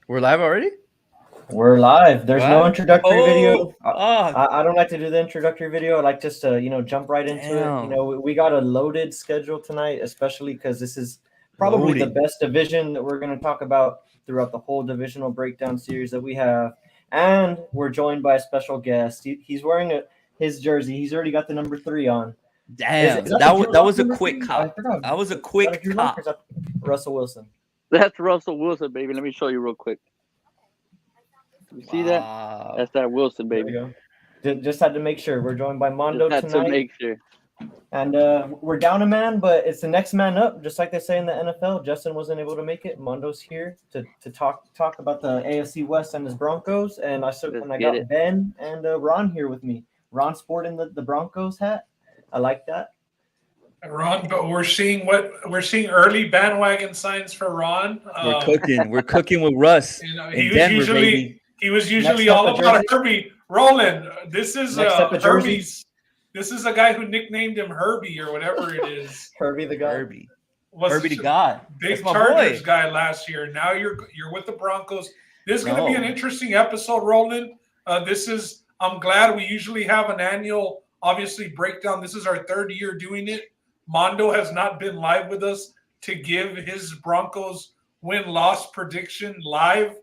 We're live already? We're live. There's no introductory video. Oh, I don't like to do the introductory video. I like just to, jump right into it. damn. We got a loaded schedule tonight, especially because this is probably the Loaded. best division that we're going to talk about throughout the whole divisional breakdown series that we have. And we're joined by a special guest. He's wearing his jersey. He's already got the number 3 on. Damn. Is That Drew that Lock was a number quick 3? cop. I forgot. That was a Is that quick Drew Lock cop. or is that Russell Wilson? That's Russell Wilson, baby. Let me show you real quick. You see that? Wow. That's that Wilson, There baby. you go. Just had to make sure. We're joined by Mondo Just had tonight. to make sure. And we're down a man, but it's the next man up, just like they say in the NFL. Justin wasn't able to make it. Mondo's here to talk about the AFC West and his Broncos. And I got Ben and Ron here with me. Ron sporting the Broncos hat. I like that. Ron, but we're seeing early bandwagon signs for Ron. We're cooking with Russ. He was usually all about Herbie. Roland, this is Herbie's. This is a guy who nicknamed him Herbie or whatever it is. Herbie the guy. Herbie the God. Big Chargers guy last year. Now you're with the Broncos. This is going to be an interesting episode, Roland. I'm glad we usually have an annual, obviously, breakdown. This is our 3rd year doing it. Mondo has not been live with us to give his Broncos win-loss prediction live.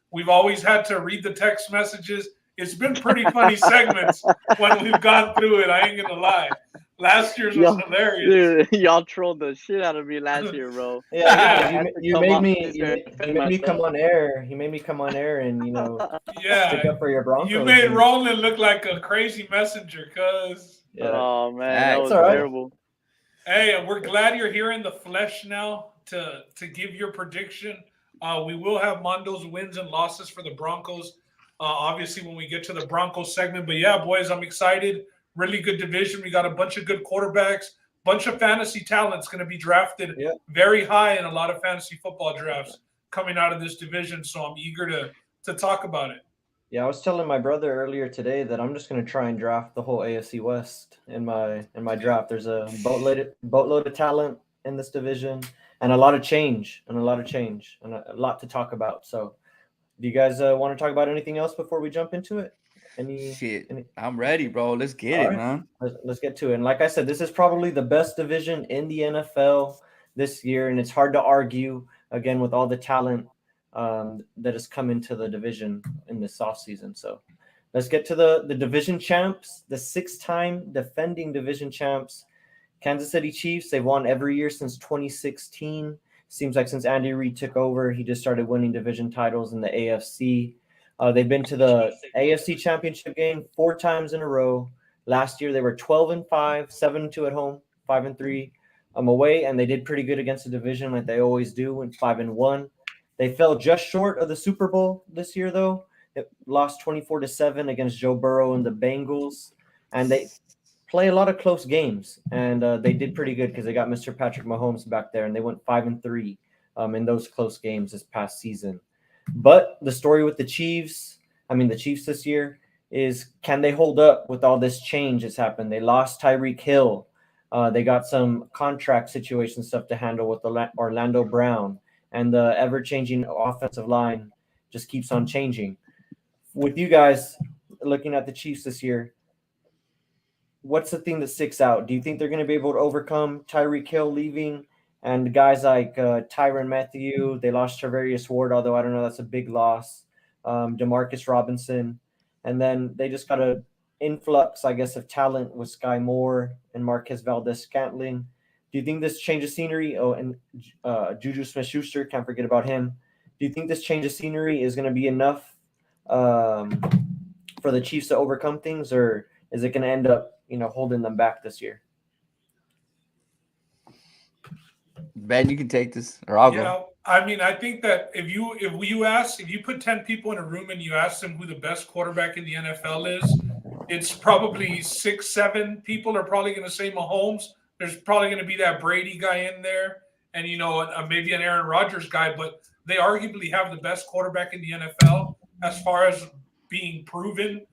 We've always had to read the text messages. It's been pretty funny segments when we've gone through it. I ain't going to lie. Last year's was hilarious. Dude, y'all trolled the shit out of me last year, bro. Yeah. You made me come on air. He made me come on air and, stick up for your Broncos. You made Roland look like a crazy messenger, cuz. Yeah. Oh, man, that was terrible. Hey, we're glad you're here in the flesh now to give your prediction. We will have Mondo's wins and losses for the Broncos, obviously, when we get to the Broncos segment. But, yeah, boys, I'm excited. Really good division. We got a bunch of good quarterbacks, bunch of fantasy talents going to be drafted very high in a lot of fantasy football drafts coming out of this division. So I'm eager to talk about it. Yeah, I was telling my brother earlier today that I'm just going to try and draft the whole AFC West in my draft. There's a boatload of talent in this division and a lot of change and a lot to talk about. So do you guys want to talk about anything else before we jump into it? I'm ready, bro. Let's get it, man. Let's get to it. And like I said, this is probably the best division in the NFL this year, and it's hard to argue, again, with all the talent that has come into the division in this offseason. So let's get to the division champs, the 6-time defending division champs, Kansas City Chiefs. They've won every year since 2016. Seems like since Andy Reid took over, he just started winning division titles in the AFC. They've been to the AFC Championship game 4 times in a row. Last year, they were 12-5, 7-2 at home, 5-3 away, and they did pretty good against the division like they always do, and 5-1. They fell just short of the Super Bowl this year, though. It lost 24-7 against Joe Burrow and the Bengals, and they play a lot of close games, and they did pretty good because they got Mr. Patrick Mahomes back there, and they went 5-3 in those close games this past season. But the story with the Chiefs this year is, can they hold up with all this change that's happened? They lost Tyreek Hill. They got some contract situation stuff to handle with Orlando Brown. And the ever-changing offensive line just keeps on changing. With you guys looking at the Chiefs this year, what's the thing that sticks out? Do you think they're going to be able to overcome Tyreek Hill leaving? And guys like Tyrann Mathieu, they lost Charvarius Ward, although I don't know, that's a big loss. Demarcus Robinson. And then they just got an influx, I guess, of talent with Sky Moore and Marquez Valdez-Scantling. Do you think this change of scenery? Oh, and Juju Smith-Schuster, can't forget about him. Do you think this change of scenery is going to be enough for the Chiefs to overcome things, or is it going to end up, holding them back this year? Ben, you can take this, or I'll go. I mean, I think that if you put 10 people in a room and you ask them who the best quarterback in the NFL is, it's probably 6-7 people are probably going to say Mahomes. There's probably going to be that Brady guy in there, and maybe an Aaron Rodgers guy, but they arguably have the best quarterback in the NFL as far as being proven.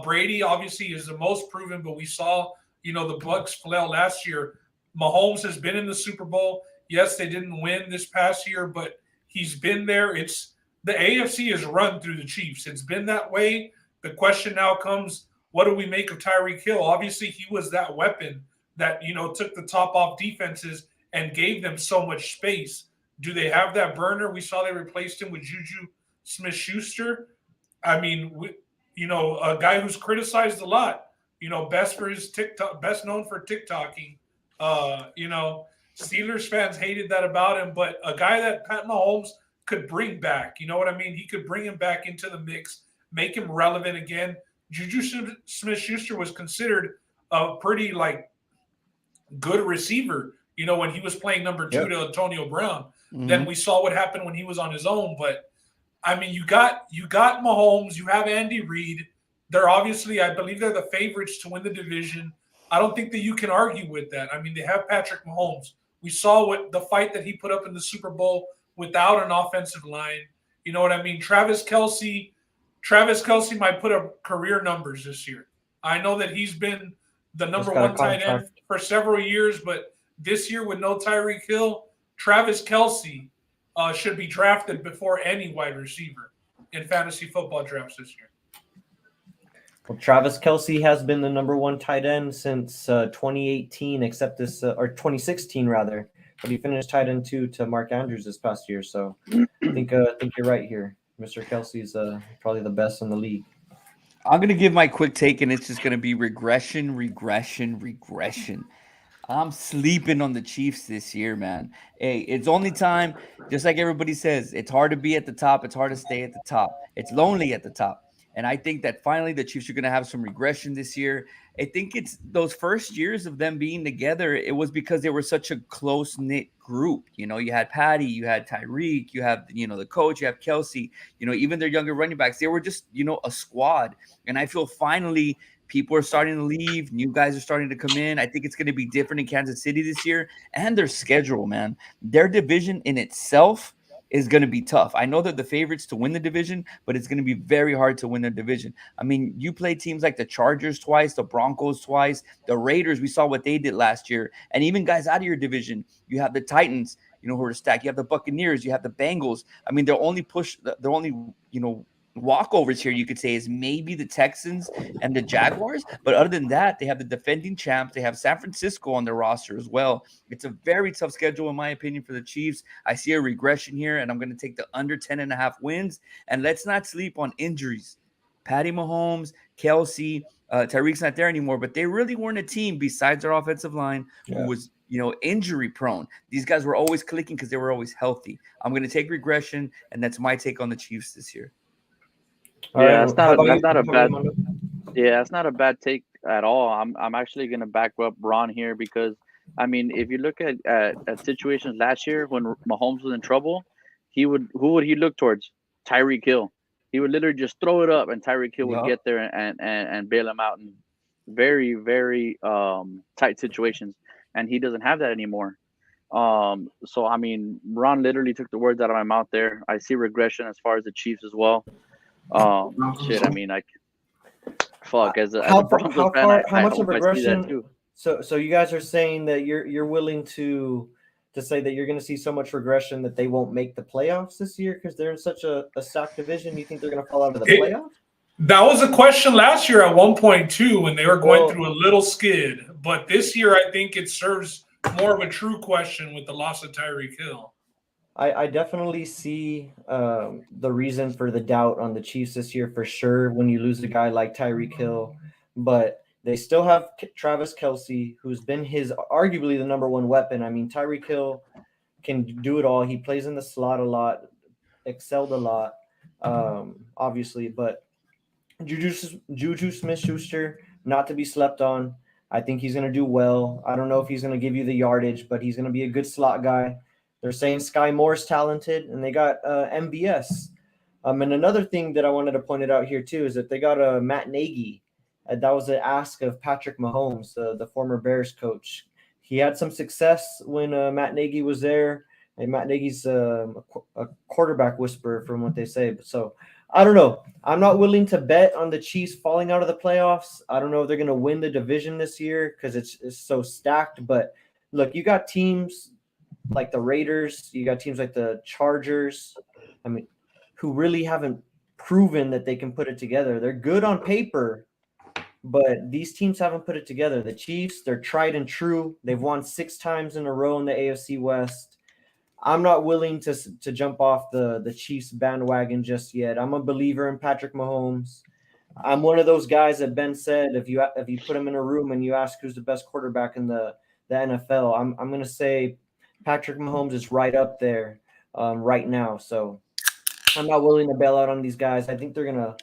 Brady obviously is the most proven, but we saw, the Bucs flail last year. Mahomes has been in the Super Bowl. Yes, they didn't win this past year, but he's been there. It's the AFC is run through the Chiefs. It's been that way. The question now comes, what do we make of Tyreek Hill? Obviously, he was that weapon that, took the top off defenses and gave them so much space. Do they have that burner? We saw they replaced him with Juju Smith-Schuster. I mean, a guy who's criticized a lot, best known for TikToking. Steelers fans hated that about him, but a guy that Pat Mahomes could bring back, you know what I mean? He could bring him back into the mix, make him relevant again. Juju Smith-Schuster was considered a pretty good receiver, when he was playing number 2 to Antonio Brown. Mm-hmm. Then we saw what happened when he was on his own. But I mean, you got Mahomes, you have Andy Reid. They're obviously, I believe they're the favorites to win the division. I don't think that you can argue with that. I mean, they have Patrick Mahomes. We saw what the fight that he put up in the Super Bowl without an offensive line. You know what I mean? Travis Kelsey might put up career numbers this year. I know that he's been the number 1 tight end for several years, but this year with no Tyreek Hill, Travis Kelsey should be drafted before any wide receiver in fantasy football drafts this year. Well, Travis Kelsey has been the number 1 tight end since 2018, except or 2016 rather. But he finished tight end 2 to Mark Andrews this past year. So I think you're right here. Mr. Kelsey's probably the best in the league. I'm going to give my quick take, and it's just going to be regression. I'm sleeping on the Chiefs this year, man. Hey, it's only time, just like everybody says, it's hard to be at the top. It's hard to stay at the top. It's lonely at the top. And I think that finally the Chiefs are going to have some regression this year. I think it's those first years of them being together, it was because they were such a close-knit group. You had Patty, you had Tyreek, you have, the coach, you have Kelsey, even their younger running backs. They were just, a squad. And I feel finally people are starting to leave. New guys are starting to come in. I think it's going to be different in Kansas City this year. And their schedule, man. Their division in itself is going to be tough. I know they're the favorites to win the division, but it's going to be very hard to win their division. I mean, you play teams like the Chargers twice, the Broncos twice, the Raiders. We saw what they did last year. And even guys out of your division, you have the Titans, who are stacked. You have the Buccaneers. You have the Bengals. I mean, they're only walkovers here, you could say, is maybe the Texans and the Jaguars. But other than that, they have the defending champs. They have San Francisco on their roster as well. It's a very tough schedule, in my opinion, for the Chiefs. I see a regression here, and I'm going to take the under 10.5 wins. And let's not sleep on injuries. Patty Mahomes, Kelsey, Tyreek's not there anymore, but they really weren't a team besides their offensive line who was injury prone. These guys were always clicking because they were always healthy. I'm going to take regression, and that's my take on the Chiefs this year. Yeah, it's not a bad take at all. I'm actually going to back up Ron here because, I mean, if you look at situations last year when Mahomes was in trouble, who would he look towards? Tyreek Hill. He would literally just throw it up, and Tyreek Hill would get there and bail him out in very, very tight situations. And he doesn't have that anymore. So, I mean, Ron literally took the words out of my mouth there. I see regression as far as the Chiefs as well. I mean, as a Broncos fan, how much of regression? So you guys are saying that you're willing to say that you're going to see so much regression that they won't make the playoffs this year because they're in such a stacked division. You think they're going to fall out of the playoffs? That was a question last year at one point too, when they were going through a little skid. But this year, I think it serves more of a true question with the loss of Tyreek Hill. I definitely see the reason for the doubt on the Chiefs this year for sure when you lose a guy like Tyreek Hill, but they still have Travis Kelsey, who's been arguably the number 1 weapon. I mean, Tyreek Hill can do it all. He plays in the slot a lot, excelled a lot, obviously, but Juju Smith-Schuster, not to be slept on. I think he's going to do well. I don't know if he's going to give you the yardage, but he's going to be a good slot guy. They're saying Sky Moore's talented, and they got MVS. And another thing that I wanted to point it out here, too, is that they got Matt Nagy. That was an ask of Patrick Mahomes, the former Bears coach. He had some success when Matt Nagy was there. And Matt Nagy's a quarterback whisperer from what they say. So I don't know. I'm not willing to bet on the Chiefs falling out of the playoffs. I don't know if they're going to win the division this year because it's so stacked. But, look, you got teams like the Raiders. You got teams like the Chargers. I mean, who really haven't proven that they can put it together. They're good on paper, but these teams haven't put it together. The Chiefs, they're tried and true. They've won 6 times in a row in the AFC West. I'm not willing to jump off the Chiefs bandwagon just yet. I'm a believer in Patrick Mahomes. I'm one of those guys that Ben said, if you put him in a room and you ask who's the best quarterback in the NFL, I'm going to say Patrick Mahomes is right up there right now. So I'm not willing to bail out on these guys. I think they're going to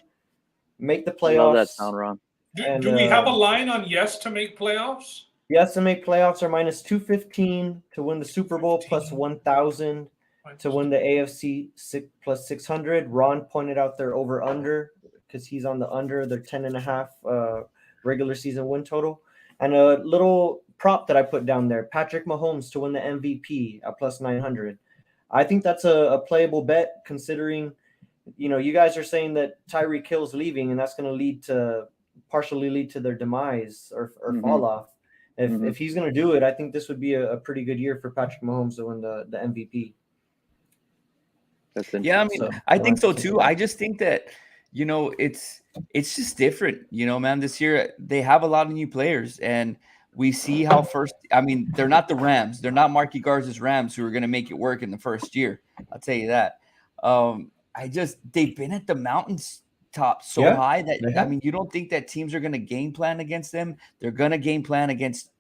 make the playoffs. I love that sound, Ron. Do we have a line on yes to make playoffs? Yes to make playoffs are minus 215 to win the Super Bowl, plus 1,000 to win the AFC plus 600. Ron pointed out their over-under because he's on the under, their 10.5 regular season win total. And a little prop that I put down there, Patrick Mahomes to win the MVP at plus 900. I think that's a playable bet considering, you guys are saying that Tyreek Hill's leaving and that's going to partially lead to their demise or fall off. If he's going to do it, I think this would be a pretty good year for Patrick Mahomes to win the MVP. Yeah, I mean, I think so too. I just think that, it's just different, man. This year they have a lot of new players and we see how they're not the Rams. They're not Marky Garza's Rams who are going to make it work in the first year. I'll tell you that. They've been at the mountains top so high that you don't think that teams are going to game plan against them. They're going to game plan against,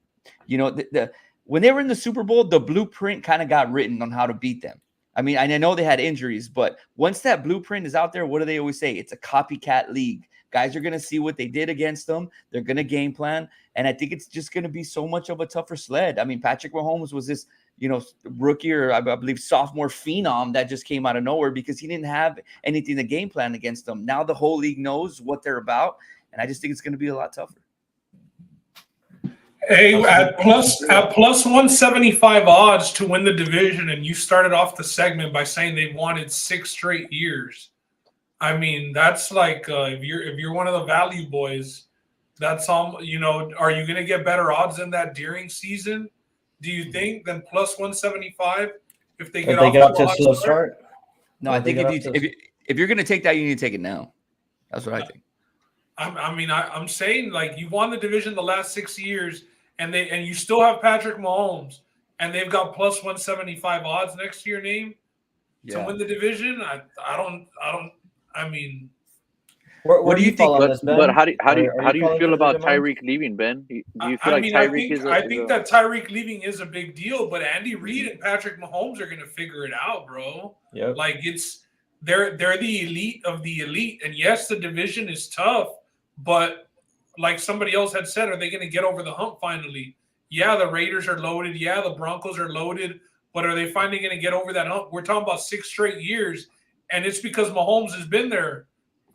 when they were in the Super Bowl, the blueprint kind of got written on how to beat them. I mean, and I know they had injuries, but once that blueprint is out there, what do they always say? It's a copycat league. Guys are going to see what they did against them. They're going to game plan. And I think it's just going to be so much of a tougher sled. I mean, Patrick Mahomes was this, rookie or I believe sophomore phenom that just came out of nowhere because he didn't have anything to game plan against them. Now the whole league knows what they're about. And I just think it's going to be a lot tougher. Hey, at plus 175 odds to win the division, and you started off the segment by saying they wanted 6 straight years. I mean, that's like if you're one of the value boys, that's all. Are you going to get better odds than that during season? Do you think than plus 175 if they get off to a slow start? No, I think if you're going to take that, you need to take it now. That's what I think. I'm saying like you won the division the last 6 years, and you still have Patrick Mahomes, and they've got plus 175 odds next to your name to win the division. What do you think? But how do you feel about Tyreek leaving, Ben? Do you feel like Tyreek is? I think that Tyreek leaving is a big deal, but Andy Reid and Patrick Mahomes are going to figure it out, bro. Yep. Like they're the elite of the elite, and yes, the division is tough, but like somebody else had said, are they going to get over the hump finally? Yeah, the Raiders are loaded. Yeah, the Broncos are loaded, but are they finally going to get over that hump? We're talking about 6 straight years, and it's because Mahomes has been there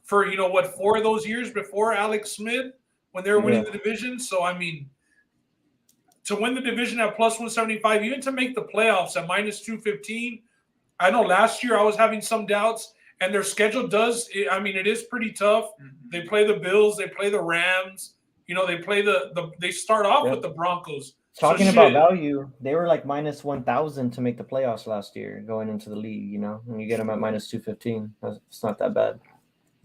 for 4 of those years before Alex Smith when they were winning the division. So I mean, to win the division at plus 175, even to make the playoffs at minus 215. I know last year I was having some doubts, and their schedule it is pretty tough. Mm-hmm. They play the Bills, they play the Rams. They play they start off with the Broncos. Talking about value, they were like minus 1,000 to make the playoffs last year going into the league. And you get them at minus 215. It's not that bad.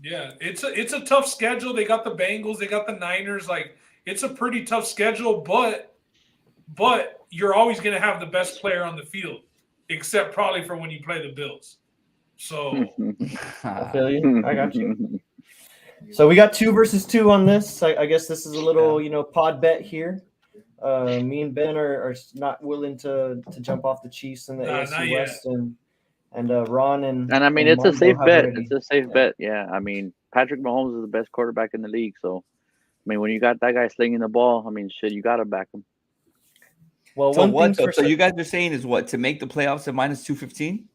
Yeah, it's a tough schedule. They got the Bengals, they got the Niners. Like, it's a pretty tough schedule, but you're always going to have the best player on the field, except probably for when you play the Bills. So I feel you. I got you. So we got 2 versus 2 on this. I guess this is a little, pod bet here. Me and Ben are not willing to jump off the Chiefs in the AFC West, and Ron and I mean, it's a safe bet. It's a safe bet. Yeah, I mean, Patrick Mahomes is the best quarterback in the league. So, I mean, when you got that guy slinging the ball, I mean, shit, you got to back him. Well, so you guys are saying is what, to make the playoffs at minus 215?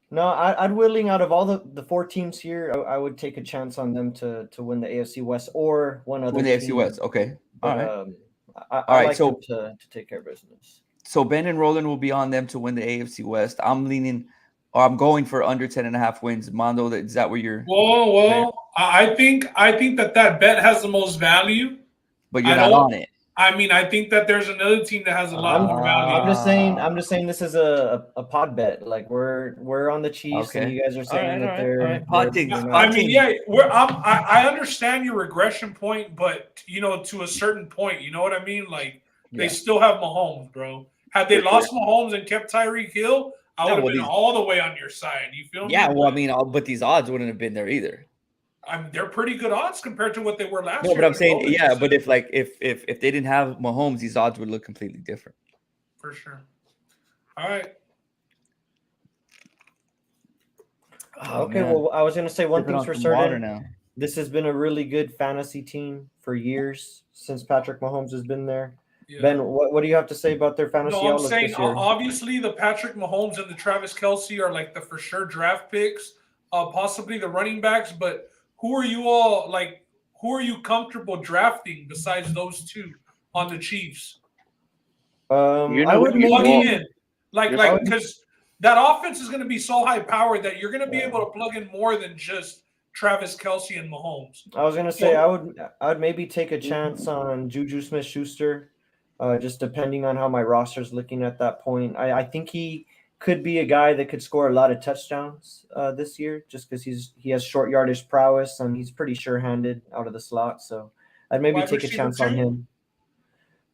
No, I'd willing out of all the 4 teams here, I would take a chance on them to win the AFC West or one other. Win the AFC West, okay. All right. I like them to take care of business. So Ben and Roland will be on them to win the AFC West. I'm going for under 10.5 wins. Mondo, is that where you're? Whoa! I think that bet has the most value. But you're not on it. I mean, I think that there's another team that has a lot more value. I'm just saying this is a pod bet. Like we're on the Chiefs, and you guys are saying that they're. I mean, yeah, I understand your regression point, but to a certain point, you know what I mean? Like they still have Mahomes, bro. Had they lost Mahomes and kept Tyreek Hill, I would have been all the way on your side. You feel me? Yeah, well, I mean, but these odds wouldn't have been there either. I mean, they're pretty good odds compared to what they were last year. No, but I'm saying, but if they didn't have Mahomes, these odds would look completely different. For sure. All right. Okay, well, I was going to say one thing's for certain. Now. This has been a really good fantasy team for years since Patrick Mahomes has been there. Yeah. Ben, what do you have to say about their fantasy outlook this year? I'm saying, obviously, the Patrick Mahomes and the Travis Kelsey are like the for sure draft picks, possibly the running backs, but who are you comfortable drafting besides those two on the Chiefs? I would plug in because that offense is going to be so high powered that you're going to be able to plug in more than just Travis Kelsey and Mahomes. I was going to say I would maybe take a chance on Juju Smith-Schuster, just depending on how my roster's looking at that point. I think he could be a guy that could score a lot of touchdowns this year, just because he has short yardage prowess and he's pretty sure-handed out of the slot. So I'd maybe take a chance on him.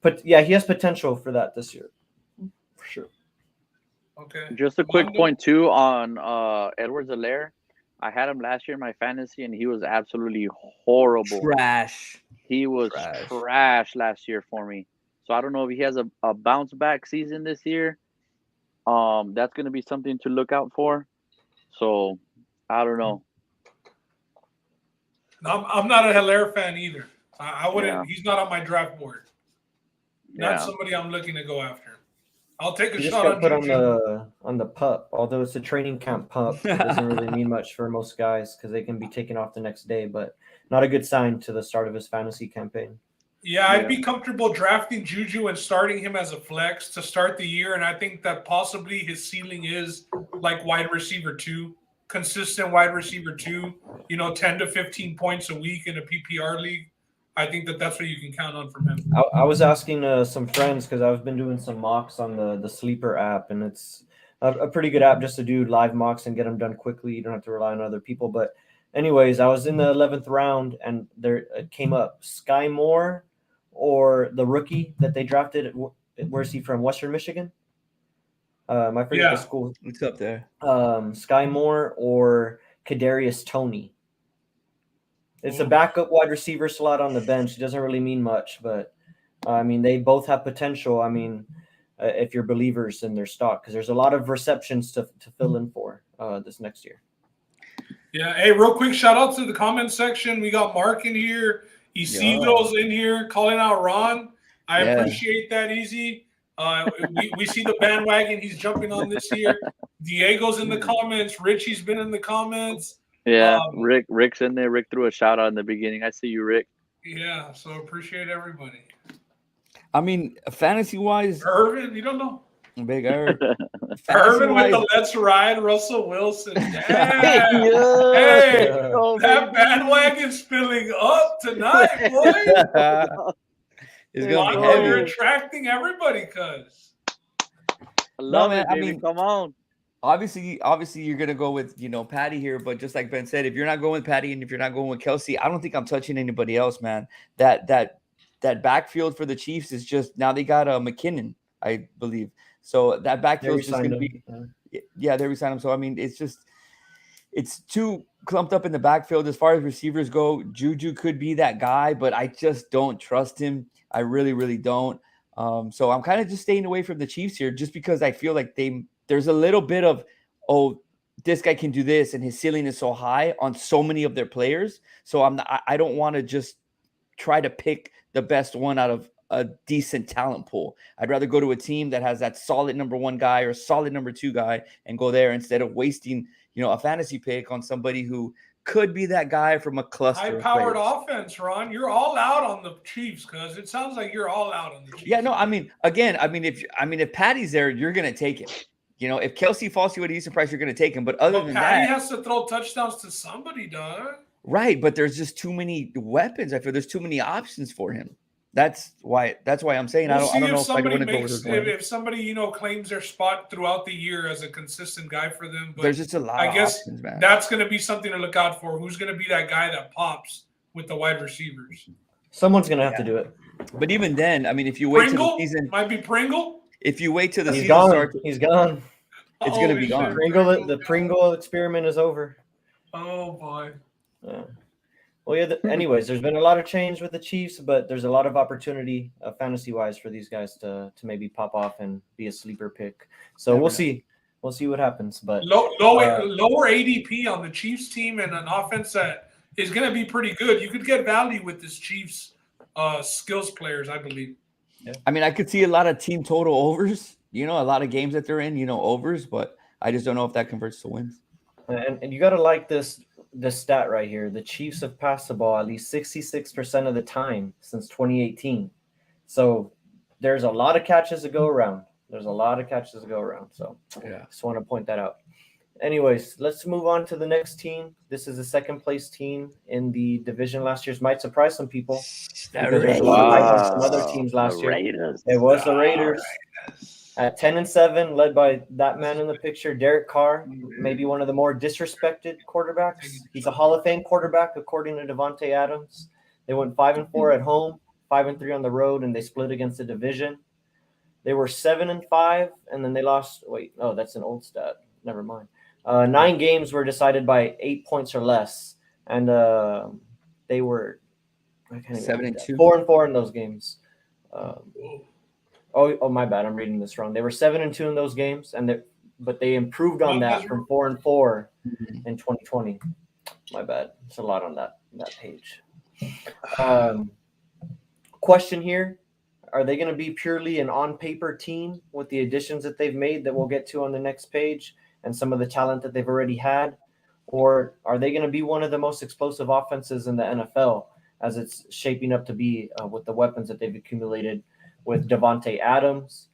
But yeah, he has potential for that this year, for sure. Okay. Just a quick point too on Edwards-Helaire. I had him last year in my fantasy, and he was absolutely horrible. Trash. He was trash last year for me. So I don't know if he has a bounce back season this year. That's going to be something to look out for. So, I don't know. I'm not a Helaire fan either. I wouldn't. Yeah. He's not on my draft board. Not somebody I'm looking to go after. I'll take a shot on put on the pup. Although it's a training camp pup, it doesn't really mean much for most guys because they can be taken off the next day. But not a good sign to the start of his fantasy campaign. Yeah, I'd be comfortable drafting Juju and starting him as a flex to start the year. And I think that possibly his ceiling is like wide receiver 2, consistent wide receiver 2, 10 to 15 points a week in a PPR league. I think that's what you can count on from him. I was asking some friends because I've been doing some mocks on the Sleeper app, and it's a pretty good app just to do live mocks and get them done quickly. You don't have to rely on other people. But anyways, I was in the 11th round, and there it came up Sky Moore or the rookie that they drafted. Where's he from? Western Michigan? I forget the school. It's up there. Sky Moore or Kadarius Toney. It's a backup wide receiver slot on the bench. It doesn't really mean much, but I mean, they both have potential. I mean, if you're believers in their stock, because there's a lot of receptions to fill in for this next year. Yeah. Hey, real quick shout out to the comment section. We got Mark in here. Isidro's in here calling out Ron. I appreciate that, Easy. We see the bandwagon he's jumping on this year. Diego's in the comments. Richie's been in the comments. Yeah, Rick's in there. Rick threw a shout out in the beginning. I see you, Rick. Yeah, so appreciate everybody. I mean, fantasy-wise, Irvin, you don't know. Big Irv. Irvin with the Let's Ride, Russell Wilson. Hey, that bandwagon's filling up tonight, boy. It's gonna be heavy. You're attracting everybody, cuz. I love it, baby. I mean, come on. Obviously, you're gonna go with Patty here, but just like Ben said, if you're not going with Patty and if you're not going with Kelsey, I don't think I'm touching anybody else, man. That backfield for the Chiefs is just now they got McKinnon, I believe. So that backfield is just gonna be, they resigned him. So I mean, it's too clumped up in the backfield as far as receivers go. Juju could be that guy, but I just don't trust him. I really, really don't. So I'm kind of just staying away from the Chiefs here, just because I feel like there's a little bit of, this guy can do this, and his ceiling is so high on so many of their players. So I don't want to just try to pick the best one out of a decent talent pool. I'd rather go to a team that has that solid number 1 guy or solid number 2 guy and go there instead of wasting, a fantasy pick on somebody who could be that guy from a cluster. High-powered offense, Ron. You're all out on the Chiefs, because it sounds like you're all out on the Chiefs. Yeah, no, if Patty's there, you're gonna take it. If Kelsey falls to you at a decent price, you're going to take him. But other than Patty that, has to throw touchdowns to somebody, dog. Right, but there's just too many weapons. I feel there's too many options for him. That's why I'm saying We'll I don't know if if I somebody want to go with makes this one. if somebody claims their spot throughout the year as a consistent guy for them. But There's just a lot. I of guess options, man. that's going to be something to look out for. Who's going to be that guy that pops with the wide receivers? Someone's going to have to do it. But even then, I mean, if you wait till the season, might be Pringle. If you wait till the season gone. starts, he's gone. It's going to be gone. The Pringle experiment is over. Oh boy. Yeah. Well, yeah. Anyways, there's been a lot of change with the Chiefs, but there's a lot of opportunity, fantasy-wise, for these guys to maybe pop off and be a sleeper pick. So we'll see. We'll see what happens. But lower ADP on the Chiefs team and an offense that is going to be pretty good. You could get value with this Chiefs skills players, I believe. Yeah. I mean, I could see a lot of team total overs. A lot of games that they're in, overs, but I just don't know if that converts to wins. And you got to like this stat right here. The Chiefs have passed the ball at least 66% of the time since 2018. So there's a lot of catches to go around. So yeah, just want to point that out. Anyways, let's move on to the next team. This is the second place team in the division last year. Might surprise some people. There's a lot of hype on some other teams last year. It was the Raiders. At 10-7, led by that man in the picture, Derek Carr, maybe one of the more disrespected quarterbacks. He's a Hall of Fame quarterback, according to Davante Adams. They went 5-4 at home, 5-3 on the road, and they split against the division. They were 7-5, and then they lost. Wait, oh, that's an old stat. Never mind. 9 games were decided by 8 points or less, and they were 7-2, 4-4 in those games. Oh, my bad. I'm reading this wrong. They were 7-2 in those games, but they improved on that from 4-4 in 2020. My bad. It's a lot on that page. Question here: are they going to be purely an on-paper team with the additions that they've made that we'll get to on the next page and some of the talent that they've already had, or are they going to be one of the most explosive offenses in the NFL as it's shaping up to be with the weapons that they've accumulated? With Davante Adams,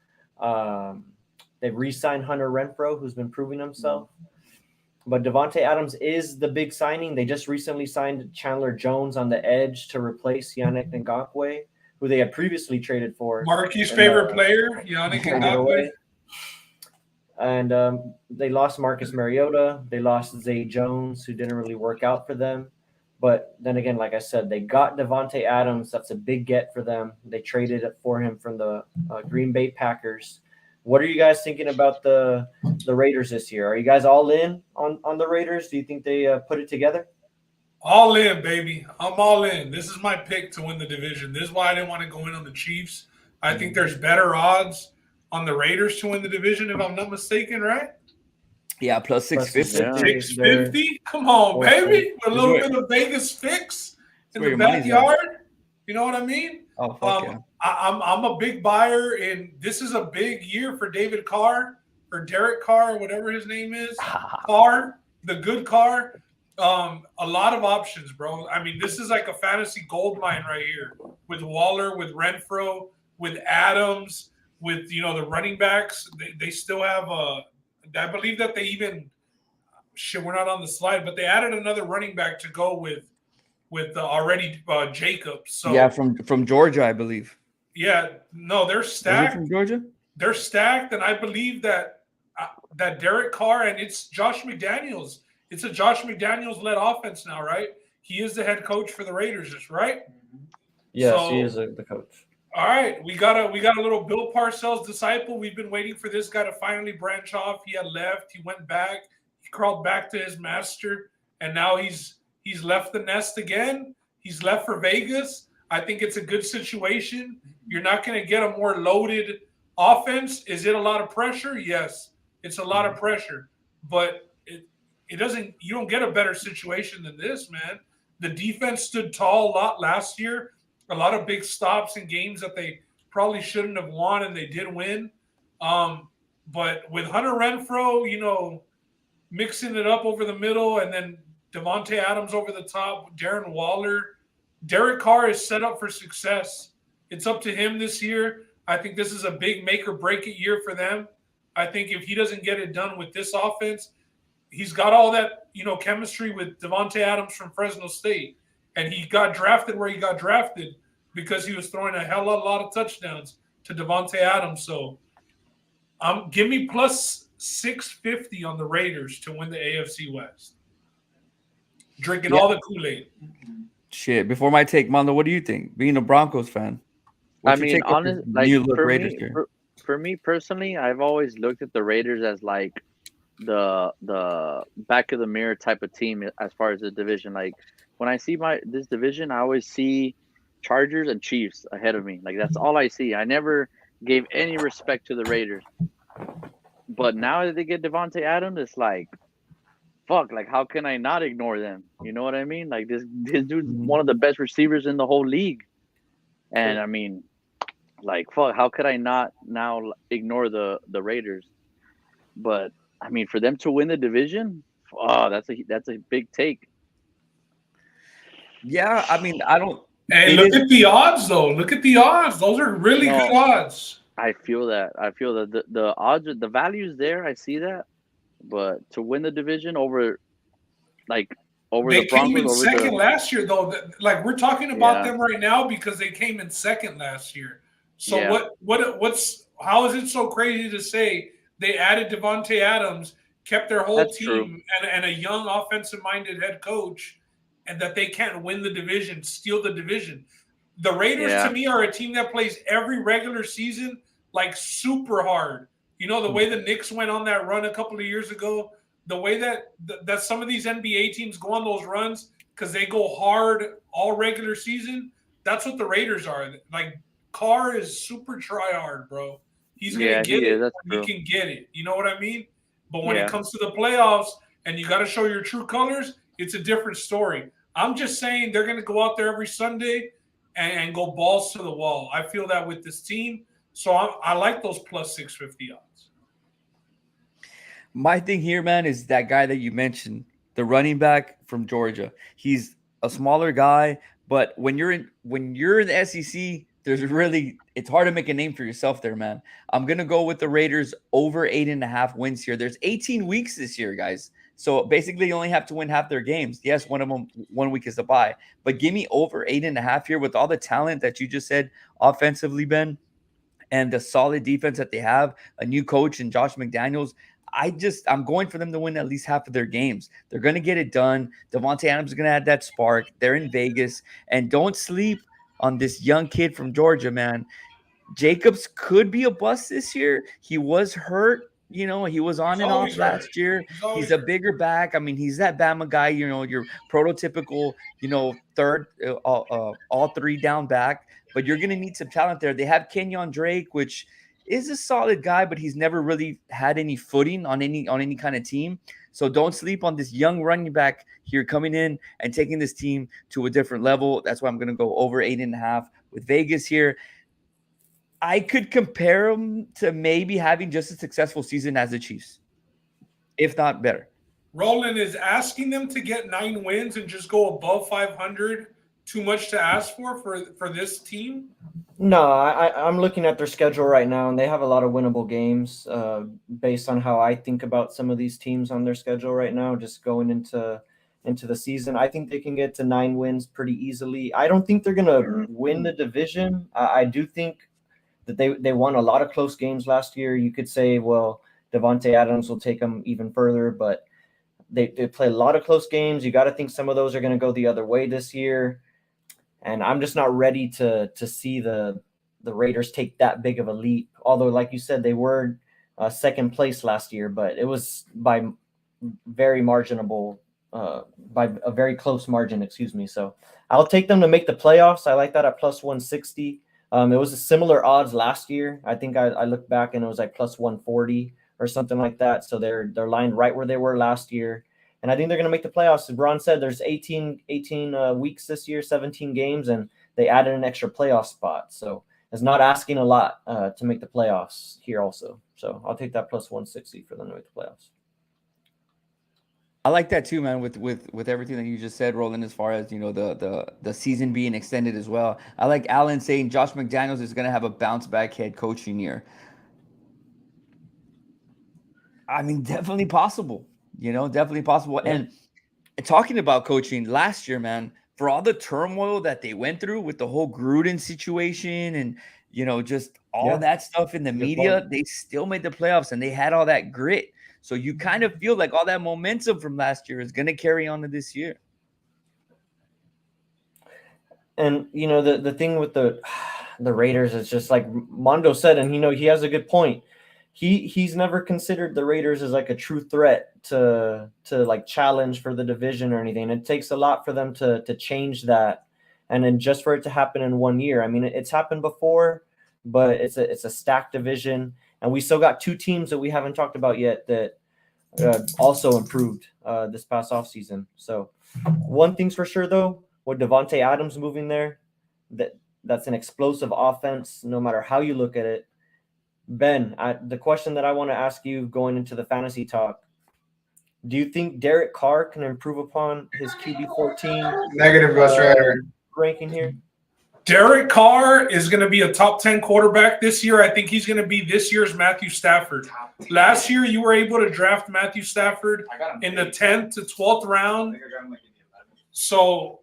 they've re-signed Hunter Renfrow, who's been proving himself. But Davante Adams is the big signing. They just recently signed Chandler Jones on the edge to replace Yannick Ngakoue, who they had previously traded for. Marky's favorite player, Yannick Ngakoue. And they lost Marcus Mariota. They lost Zay Jones, who didn't really work out for them. But then again, like I said, they got Davante Adams. That's a big get for them. They traded it for him from the Green Bay Packers. What are you guys thinking about the Raiders this year? Are you guys all in on the Raiders? Do you think they put it together? All in, baby. I'm all in. This is my pick to win the division. This is why I didn't want to go in on the Chiefs. I think there's better odds on the Raiders to win the division, if I'm not mistaken, right? Yeah, plus 650. 650? Come on, baby. With a little bit of Vegas fix in the backyard. You know what I mean? Oh, fuck yeah. I'm a big buyer, and this is a big year for David Carr or Derek Carr, whatever his name is. Carr, the good Carr. A lot of options, bro. I mean, this is like a fantasy gold mine right here with Waller, with Renfrow, with Adams, with the running backs. They still have I believe that they even we're not on the slide, but they added another running back to go with already Jacobs. So yeah, from Georgia, I believe. Yeah, no, they're stacked. From Georgia, they're stacked, and I believe that Derek Carr and it's Josh McDaniels. It's a Josh McDaniels-led offense now, right? He is the head coach for the Raiders, right? Yes, he is the coach. All right, we got a little Bill Parcells disciple. We've been waiting for this guy to finally branch off. He had left, he went back, he crawled back to his master, and now he's left the nest again. He's left for Vegas. I think it's a good situation. You're not going to get a more loaded offense. Is it a lot of pressure? Yes, it's a lot of pressure, but it doesn't. You don't get a better situation than this, man. The defense stood tall a lot last year. A lot of big stops in games that they probably shouldn't have won, and they did win. But with Hunter Renfrow, mixing it up over the middle, and then Davante Adams over the top, Darren Waller, Derek Carr is set up for success. It's up to him this year. I think this is a big make or break it year for them. I think if he doesn't get it done with this offense, he's got all that, chemistry with Davante Adams from Fresno State. And he got drafted where he got drafted. because he was throwing a hell of a lot of touchdowns to Devontae Adams. So give me plus 650 on the Raiders to win the AFC West. Drinking all the Kool-Aid. Shit. Before my take, Mondo, what do you think? Being a Broncos fan. I mean, honestly, like for me personally, I've always looked at the Raiders as like the back of the mirror type of team as far as the division. Like when I see this division, I always see Chargers and Chiefs ahead of me. Like that's all I see. I never gave any respect to the Raiders. But now that they get Devontae Adams, it's like, fuck, like how can I not ignore them? You know what I mean? Like this dude's one of the best receivers in the whole league. And I mean, like fuck, how could I not now ignore the Raiders? But I mean, for them to win the division, that's a big take. Yeah, I mean, I don't. Hey, look at the odds, though. Look at the odds; those are really good odds. I feel that. The odds, the value's there. I see that, but to win the division over the Broncos, they came in second last year, though. Like we're talking about them right now because they came in second last year. So how is it so crazy to say they added Devontae Adams, kept their whole team and a young offensive-minded head coach, and that they can't win the division, steal the division? The Raiders, to me, are a team that plays every regular season like super hard. You know, the way the Knicks went on that run a couple of years ago, the way that some of these NBA teams go on those runs because they go hard all regular season, that's what the Raiders are. Like, Carr is super try-hard, bro. He's going to get it. He can get it. You know what I mean? But when it comes to the playoffs and you got to show your true colors, it's a different story. I'm just saying they're going to go out there every Sunday and go balls to the wall. I feel that with this team. So I like those plus 650 odds. My thing here, man, is that guy that you mentioned, the running back from Georgia. He's a smaller guy, but when you're in the SEC, it's hard to make a name for yourself there, man. I'm gonna go with the Raiders over 8.5 wins here. There's 18 weeks this year, guys. So basically, you only have to win half their games. Yes, one of them 1 week is a bye, but give me over 8.5 here with all the talent that you just said offensively, Ben, and the solid defense that they have, a new coach and Josh McDaniels. I'm going for them to win at least half of their games. They're going to get it done. Devontae Adams is going to add that spark. They're in Vegas. And don't sleep on this young kid from Georgia, man. Jacobs could be a bust this year. He was hurt. You know, he was on and off last year. He's a bigger back. I mean, he's that Bama guy, you know, your prototypical, third, all three down back. But you're going to need some talent there. They have Kenyon Drake, which is a solid guy, but he's never really had any footing on any kind of team. So don't sleep on this young running back here coming in and taking this team to a different level. That's why I'm going to go over 8.5 with Vegas here. I could compare them to maybe having just a successful season as the Chiefs, if not better. Roland, is asking them to get 9 wins and just go above 500 too much to ask for this team? No, I'm looking at their schedule right now, and they have a lot of winnable games based on how I think about some of these teams on their schedule right now, just going into the season. I think they can get to 9 wins pretty easily. I don't think they're going to win the division. I do think that they won a lot of close games last year. You could say, well, Devontae Adams will take them even further, but they play a lot of close games. You got to think some of those are going to go the other way this year. And I'm just not ready to see the Raiders take that big of a leap. Although, like you said, they were second place last year, but it was by very by a very close margin, excuse me. So I'll take them to make the playoffs. I like that at plus 160. It was a similar odds last year. I think I looked back and it was like plus 140 or something like that. So they're lined right where they were last year. And I think they're going to make the playoffs. As Ron said, there's 18 weeks this year, 17 games, and they added an extra playoff spot. So it's not asking a lot to make the playoffs here also. So I'll take that plus 160 for them to make the playoffs. I like that too, man, with everything that you just said, Roland, as far as, the season being extended as well. I like Alan saying Josh McDaniels is going to have a bounce-back head coaching year. I mean, definitely possible. Definitely possible. Yeah. And talking about coaching, last year, man, for all the turmoil that they went through with the whole Gruden situation and, just all that stuff in the media, they still made the playoffs and they had all that grit. So you kind of feel like all that momentum from last year is going to carry on to this year. And, the thing with the Raiders is just like Mondo said, and, he has a good point. He's never considered the Raiders as like a true threat to like challenge for the division or anything. It takes a lot for them to change that. And then just for it to happen in 1 year. I mean, it's happened before, but it's a stacked division. And we still got two teams that we haven't talked about yet that also improved this past offseason. So one thing's for sure, though, with Davante Adams moving there, that's an explosive offense, no matter how you look at it. Ben, the question that I want to ask you going into the fantasy talk, do you think Derek Carr can improve upon his QB 14 negative Ghost Rider ranking here? Derek Carr is going to be a top 10 quarterback this year. I think he's going to be this year's Matthew Stafford. Last year, you were able to draft Matthew Stafford in the 10th to 12th round. So,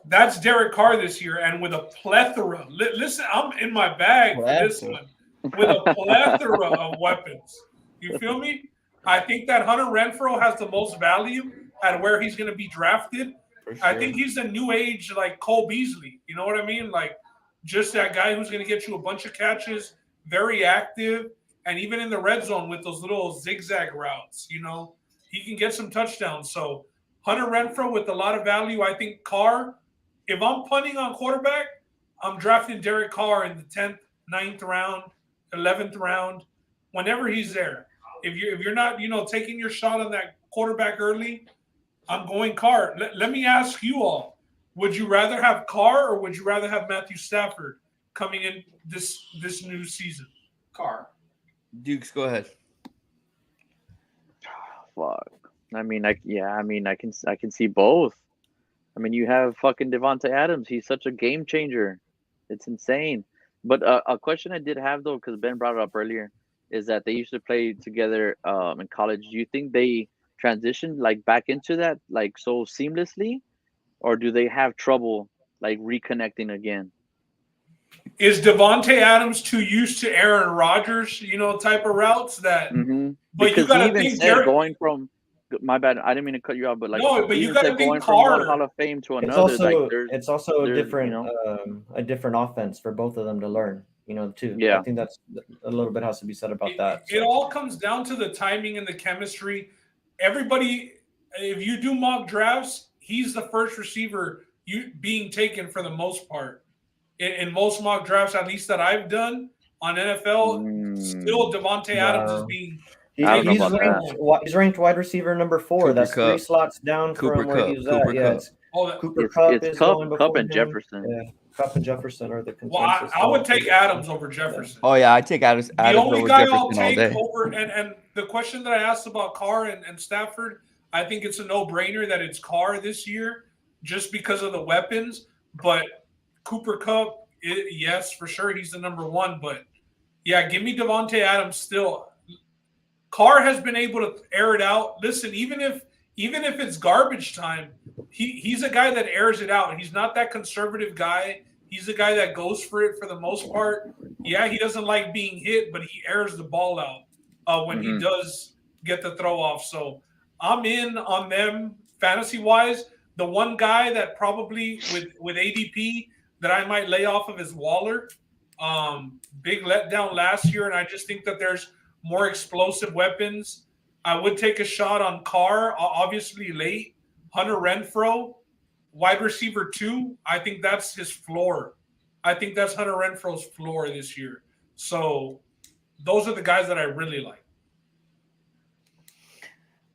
that's Derek Carr this year. And with a plethora, listen, I'm in my bag for this one. With a plethora of weapons. You feel me? I think that Hunter Renfrow has the most value at where he's going to be drafted. Sure. I think he's a new age like Cole Beasley. You know what I mean? Like just that guy who's going to get you a bunch of catches, very active, and even in the red zone with those little zigzag routes, he can get some touchdowns. So Hunter Renfrow with a lot of value. I think Carr, if I'm punting on quarterback, I'm drafting Derek Carr in the 10th, 9th round, 11th round, whenever he's there. If you're not, taking your shot on that quarterback early, I'm going Carr. Let me ask you all, would you rather have Carr or would you rather have Matthew Stafford coming in this new season? Carr. Dukes, go ahead. Fuck. I mean, I can see both. I mean, you have fucking Davante Adams. He's such a game changer. It's insane. But a question I did have, though, because Ben brought it up earlier, is that they used to play together in college. Do you think they transitioned like back into that like so seamlessly, or do they have trouble like reconnecting again? Is Davante Adams too used to Aaron Rodgers, type of routes that? Mm-hmm. But because you got to think going from. My bad. I didn't mean to cut you out, but like no, but you got to think going Carr. from one Hall of Fame to another. It's also a different offense for both of them to learn. Too. Yeah, I think that's a little bit has to be said about that. It all comes down to the timing and the chemistry. Everybody, if you do mock drafts, he's the first receiver being taken for the most part. In most mock drafts, at least that I've done on NFL, still Davante Adams is being. He's ranked wide receiver number 4. Cooper That's Kupp. 3 slots down from where he was at. Yeah, Cooper Kupp is going before Kupp and Jefferson. Yeah, Kupp and Jefferson are the consensus. Well, I would take Adams over Jefferson. Oh yeah, I take Adams. The only over guy Jefferson I'll take all day. over, and the question that I asked about Carr and Stafford, I think it's a no-brainer that it's Carr this year, just because of the weapons. But Cooper Kupp, yes, for sure, he's the number 1. But yeah, give me Davante Adams still. Carr has been able to air it out. Listen, even if it's garbage time, he's a guy that airs it out. He's not that conservative guy. He's a guy that goes for it for the most part. Yeah, he doesn't like being hit, but he airs the ball out when he does get the throw off. So I'm in on them fantasy-wise. The one guy that probably with ADP that I might lay off of is Waller. Big letdown last year, and I just think that there's more explosive weapons. I would take a shot on Carr, obviously late. Hunter Renfrow, wide receiver 2. I think that's his floor. I think that's Hunter Renfrow's floor this year. So those are the guys that I really like.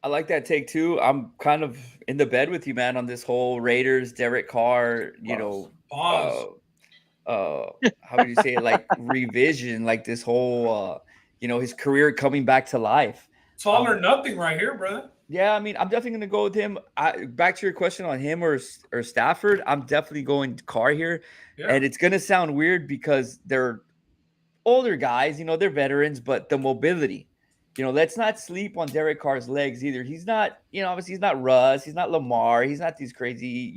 I like that take too. I'm kind of in the bed with you, man, on this whole Raiders, Derek Carr, how would you say it? Like revision, like this whole, his career coming back to life. It's all or nothing right here, brother. Yeah, I mean, I'm definitely going to go with him. Back to your question on him or Stafford, I'm definitely going Carr here. Yeah. And it's going to sound weird because they're older guys, they're veterans, but the mobility, let's not sleep on Derek Carr's legs either. He's not, obviously he's not Russ, he's not Lamar, he's not these crazy,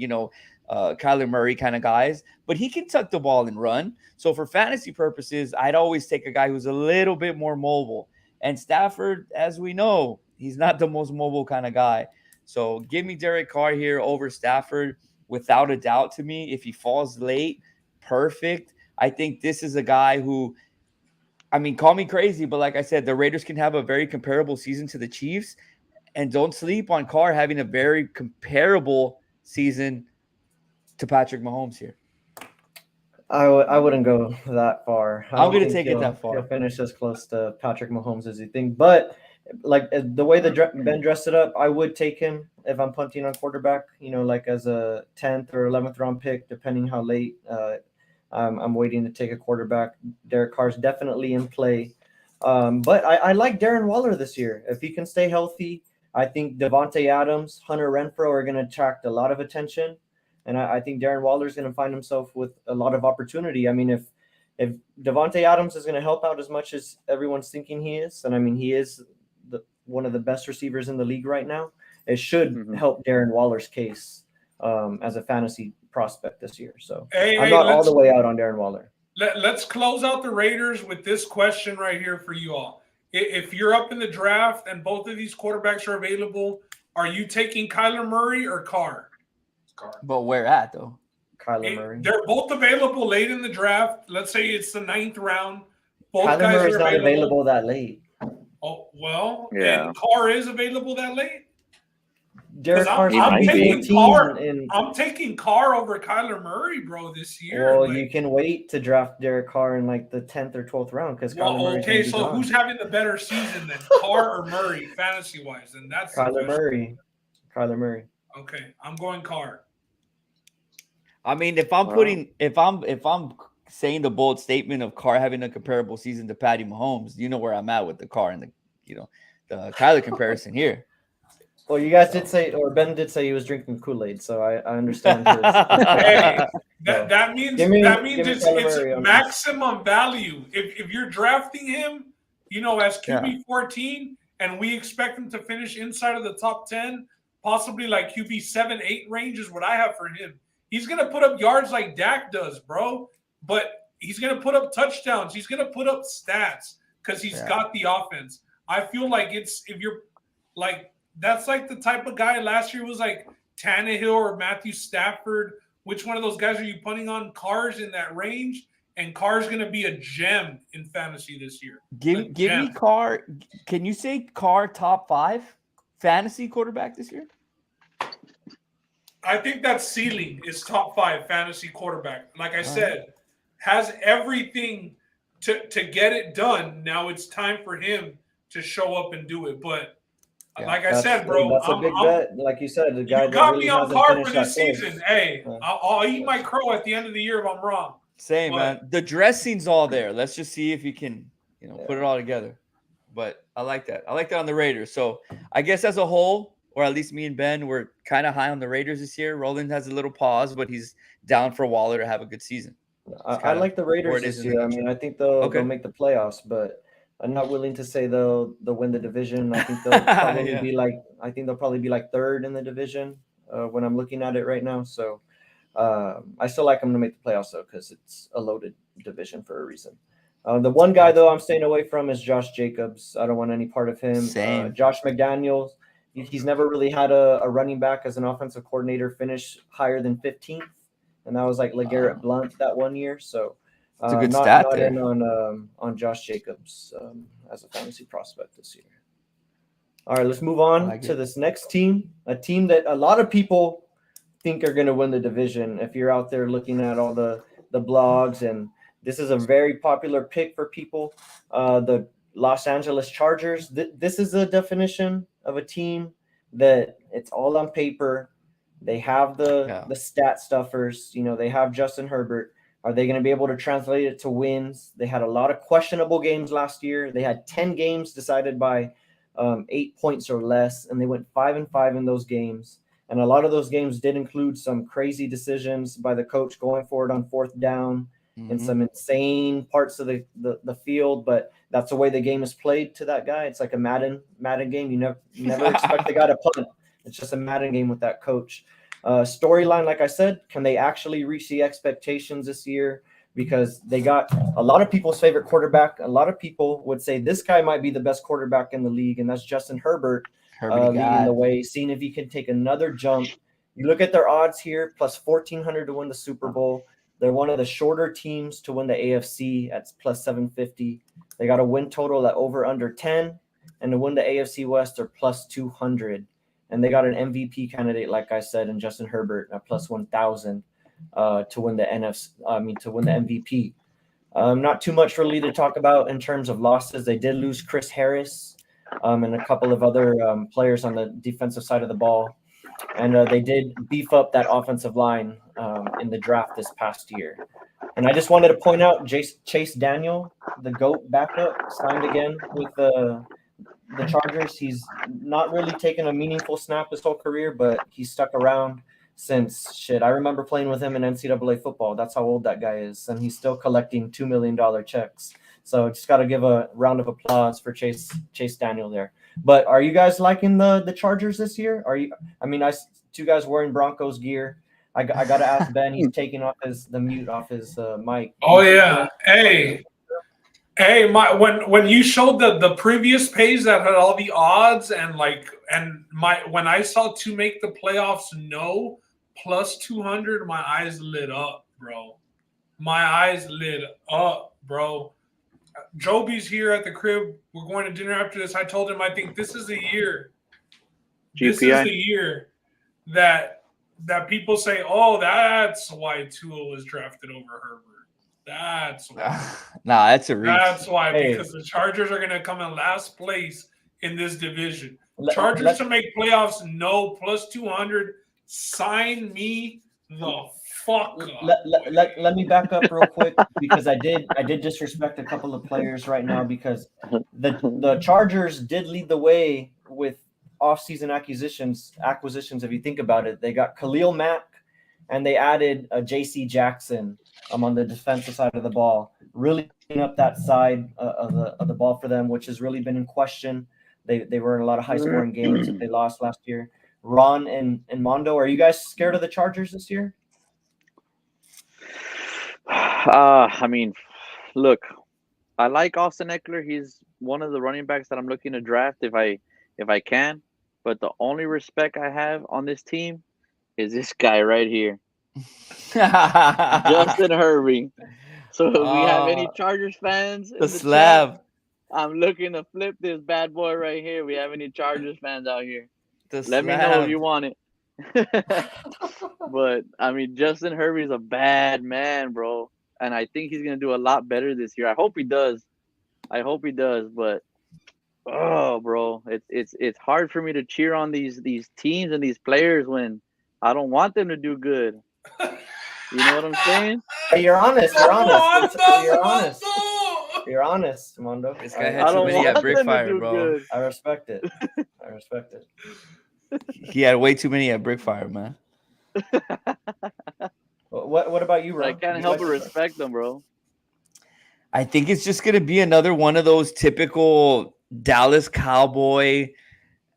Kyler Murray kind of guys, but he can tuck the ball and run. So for fantasy purposes, I'd always take a guy who's a little bit more mobile. And Stafford, as we know, he's not the most mobile kind of guy. So give me Derek Carr here over Stafford without a doubt to me. If he falls late, perfect. I think this is a guy who, call me crazy, but like I said, the Raiders can have a very comparable season to the Chiefs. And don't sleep on Carr having a very comparable season to Patrick Mahomes here. I wouldn't go that far. I'm going to take it that far. He'll finish as close to Patrick Mahomes as you think. But like the way Ben dressed it up, I would take him if I'm punting on quarterback, like as a 10th or 11th round pick, depending how late I'm waiting to take a quarterback. Derek Carr's definitely in play. But I like Darren Waller this year. If he can stay healthy, I think Devontae Adams, Hunter Renfrow are going to attract a lot of attention. And I think Darren Waller is going to find himself with a lot of opportunity. If Devontae Adams is going to help out as much as everyone's thinking he is, and he is one of the best receivers in the league right now, it should help Darren Waller's case as a fantasy prospect this year. So I'm not all the way out on Darren Waller. Let's close out the Raiders with this question right here for you all. If you're up in the draft and both of these quarterbacks are available, are you taking Kyler Murray or Carr? Carr. But where at, though? Kyler Murray. They're both available late in the draft. Let's say it's the 9th round. Both Kyler guys Murray's are not available that late. Oh, well, yeah. And Carr is available that late? Derek Carr's I'm taking Carr over Kyler Murray, bro, this year. Well, you can wait to draft Derek Carr in like the 10th or 12th round because Kyler Murray's okay, so who's having the better season then, Carr or Murray, fantasy-wise? And that's Kyler Murray. Kyler Murray. Okay, I'm going Carr. If I'm saying the bold statement of Carr having a comparable season to Patty Mahomes, you know where I'm at with the Carr and the Kyler comparison here. Well, you guys did say, or Ben did say he was drinking Kool-Aid, so I understand his. Hey, that means it's maximum value. If you're drafting him, as QB 14, and we expect him to finish inside of the top 10, possibly like QB 7-8 range is what I have for him. He's gonna put up yards like Dak does, bro. But he's gonna put up touchdowns. He's gonna put up stats because he's got the offense. I feel like that's like the type of guy last year was like Tannehill or Matthew Stafford. Which one of those guys are you punting on? Carr's in that range, and Carr's going to be a gem in fantasy this year. Give me Carr. Can you say Carr top 5 fantasy quarterback this year? I think that ceiling is top 5 fantasy quarterback. Like I said, has everything to get it done. Now it's time for him to show up and do it. But like I said, bro, that's a big bet. Like you said, the guy you got really me on hasn't Carr finished for this that season. Hey, I'll eat my crow at the end of the year if I'm wrong. Same, man. The dressing's all there. Let's just see if you can, put it all together. But I like that. I like that on the Raiders. So I guess as a whole, or at least me and Ben, we're kind of high on the Raiders this year. Roland has a little pause, but he's down for Waller to have a good season. I like the Raiders this year. I think they'll make the playoffs, but I'm not willing to say they'll win the division. I think they'll probably be like 3rd in the division when I'm looking at it right now. So I still like them to make the playoffs though, because it's a loaded division for a reason. The one guy though I'm staying away from is Josh Jacobs. I don't want any part of him. Same. Josh McDaniels. He's never really had a running back as an offensive coordinator finish higher than 15th, and that was like LeGarrette Blount that one year. So. It's a good stat there. On Josh Jacobs as a fantasy prospect this year. All right, let's move on to this next team, a team that a lot of people think are going to win the division. If you're out there looking at all the blogs, and this is a very popular pick for people, the Los Angeles Chargers. This is a definition of a team that it's all on paper. They have the stat stuffers. They have Justin Herbert. Are they going to be able to translate it to wins? They had a lot of questionable games last year. They had 10 games decided by 8 points or less, and they went 5-5 in those games. And a lot of those games did include some crazy decisions by the coach going for it on 4th down in some insane parts of the field, but that's the way the game is played to that guy. It's like a Madden game. You never expect the guy to punt. It's just a Madden game with that coach. Storyline, like I said, can they actually reach the expectations this year? Because they got a lot of people's favorite quarterback. A lot of people would say this guy might be the best quarterback in the league, and that's Justin Herbert leading the way, seeing if he can take another jump. You look at their odds here, plus 1,400 to win the Super Bowl. They're one of the shorter teams to win the AFC at plus 750. They got a win total at over under 10, and to win the AFC West, they're plus 200. And they got an MVP candidate, like I said, in Justin Herbert at plus 1,000 to win the MVP. Not too much really to talk about in terms of losses. They did lose Chris Harris and a couple of other players on the defensive side of the ball. And they did beef up that offensive line in the draft this past year. And I just wanted to point out Chase Daniel, the GOAT backup, signed again with the Chargers. He's not really taken a meaningful snap his whole career, but he's stuck around since I remember playing with him in NCAA football. That's how old that guy is. And he's still collecting $2 million checks. So just got to give a round of applause for Chase Daniel there. But are you guys liking the Chargers this year? I see you guys wearing Broncos gear. I got to ask Ben. He's taking off the mute off his mic. Oh, yeah. Hey, when you showed the previous page that had all the odds when I saw to make the playoffs no plus 200, my eyes lit up, bro. My eyes lit up, bro. Joby's here at the crib. We're going to dinner after this. I told him I think this is the year. This is the year that people say, oh, that's why Tua was drafted over Herbert. That's why. Nah, that's a reach. That's why, because the Chargers are going to come in last place in this division. Chargers to make playoffs, no, plus 200. Sign me the fuck up. Let me back up real quick because I did disrespect a couple of players right now because the Chargers did lead the way with off-season acquisitions. If you think about it, they got Khalil Mack and they added J.C. Jackson on the defensive side of the ball, really clean up that side of the ball for them, which has really been in question. They were in a lot of high-scoring games that they lost last year. Ron and Mondo, are you guys scared of the Chargers this year? Look, I like Austin Eckler. He's one of the running backs that I'm looking to draft if I can. But the only respect I have on this team is this guy right here, Justin Herbert. So if we have any Chargers fans in the slab chat, I'm looking to flip this bad boy right here. We have any Chargers fans out here? Let me know if you want it. But Justin Herbert is a bad man, bro, and I think he's gonna do a lot better this year. I hope he does. But bro, it's hard for me to cheer on these teams and these players when I don't want them to do good. You know what I'm saying? Hey, you're honest, Mondo. This guy had too many at Brickfire, bro. Good. I respect it. He had way too many at Brickfire, man. What about you, Ron? I can't help but respect them, bro. I think it's just going to be another one of those typical Dallas Cowboy,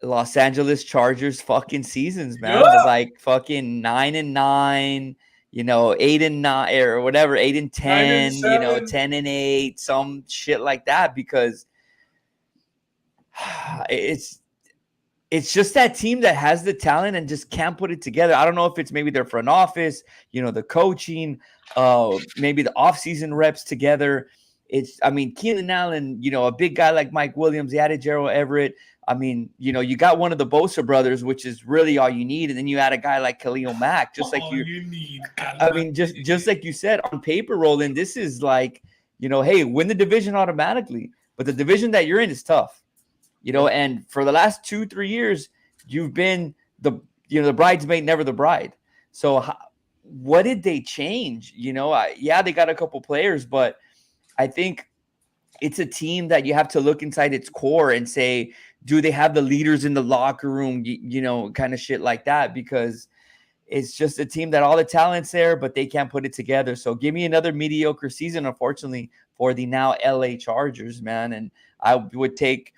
Los Angeles Chargers fucking seasons, man. Yeah. Like fucking 9-9, 8-9 or whatever, 8-10, 10-8, some shit like that, because it's just that team that has the talent and just can't put it together. I don't know if it's maybe their front office, the coaching, maybe the offseason reps together. Keenan Allen, a big guy like Mike Williams, they added Gerald Everett. You got one of the Bosa brothers, which is really all you need. And then you add a guy like Khalil Mack, just like you need. Just like you said, on paper, Roland, this is like, hey, win the division automatically. But the division that you're in is tough. And for the last 2-3 years, you've been the bridesmaid, never the bride. So what did they change? They got a couple players, but I think it's a team that you have to look inside its core and say, do they have the leaders in the locker room, kind of shit like that? Because it's just a team that all the talent's there, but they can't put it together. So give me another mediocre season, unfortunately, for the now LA Chargers, man. And I would take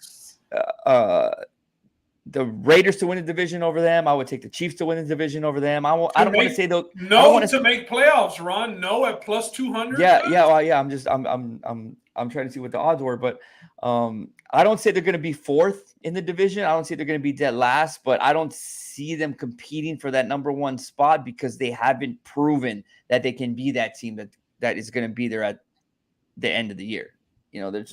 the Raiders to win the division over them. I would take the Chiefs to win the division over them. I don't want to say though. No, to make playoffs, Ron. No at plus 200. Yeah. Well, yeah. I'm trying to see what the odds were, but I don't say they're going to be fourth in the division. I don't say they're going to be dead last, but I don't see them competing for that number one spot because they haven't proven that they can be that team that is going to be there at the end of the year. You know, they're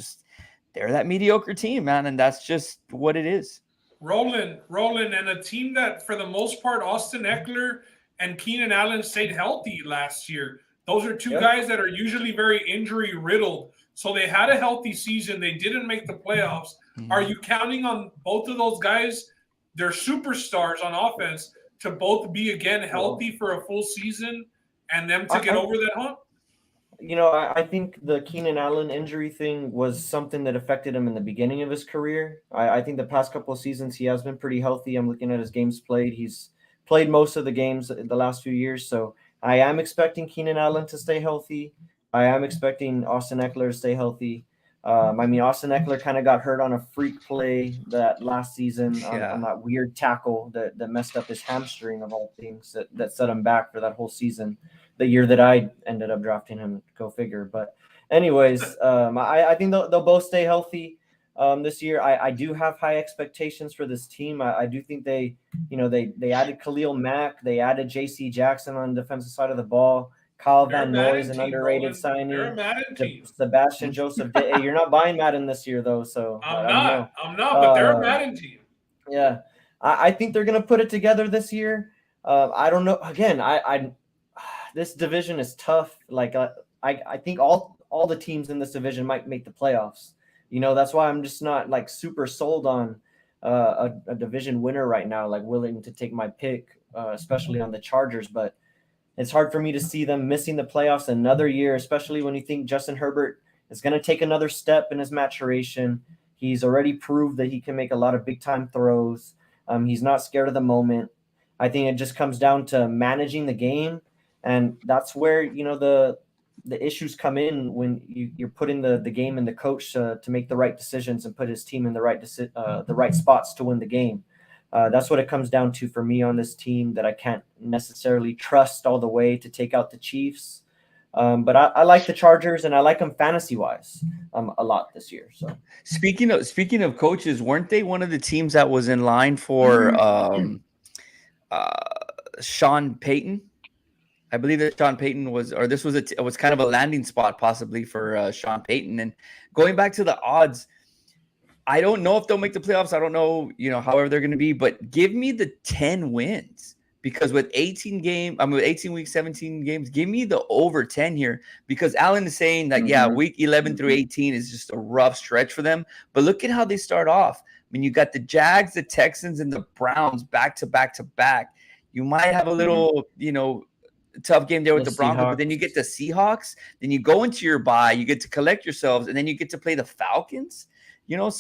that mediocre team, man, and that's just what it is. Roland, and a team that, for the most part, Austin Eckler and Keenan Allen stayed healthy last year. Those are two guys that are usually very injury riddled. So they had a healthy season. They didn't make the playoffs. Mm-hmm. Are you counting on both of those guys, their superstars on offense, to both be again healthy for a full season and them to get over that hump? You know, I think the Keenan Allen injury thing was something that affected him in the beginning of his career. I think the past couple of seasons he has been pretty healthy. I'm looking at his games played. He's played most of the games in the last few years. So I am expecting Keenan Allen to stay healthy. I am expecting Austin Eckler to stay healthy. Austin Eckler kind of got hurt on a freak play that last season on that weird tackle that messed up his hamstring of all things that set him back for that whole season. The year that I ended up drafting him, go figure. But anyways, I think they'll both stay healthy this year. I do have high expectations for this team. I do think they added Khalil Mack. They added J.C. Jackson on the defensive side of the ball. Kyle Van Noy is an underrated signing. Sebastian Joseph. Hey, you're not buying Madden this year, though. So I'm not, but they're a Madden team. Yeah. I think they're going to put it together this year. I don't know. Again, this division is tough. Like I think all the teams in this division might make the playoffs. You know, that's why I'm just not like super sold on a division winner right now, like willing to take my pick, especially on the Chargers. But it's hard for me to see them missing the playoffs another year, especially when you think Justin Herbert is going to take another step in his maturation. He's already proved that he can make a lot of big time throws. He's not scared of the moment. I think it just comes down to managing the game. And that's where, you know, the issues come in when you're putting the game and the coach to make the right decisions and put his team in the right spots to win the game. That's what it comes down to for me on this team that I can't necessarily trust all the way to take out the Chiefs. But I like the Chargers and I like them fantasy-wise a lot this year. So speaking of coaches, weren't they one of the teams that was in line for Sean Payton? I believe that Sean Payton was kind of a landing spot possibly for Sean Payton. And going back to the odds, I don't know if they'll make the playoffs. I don't know, however they're going to be, but give me the 10 wins because with 18 weeks, 17 games, give me the over 10 here because Allen is saying that, week 11 through 18 is just a rough stretch for them. But look at how they start off. I mean, you got the Jags, the Texans, and the Browns back to back to back. You might have a little, tough game there with the Broncos, but then you get the Seahawks, then you go into your bye, you get to collect yourselves, and then you get to play the Falcons, 11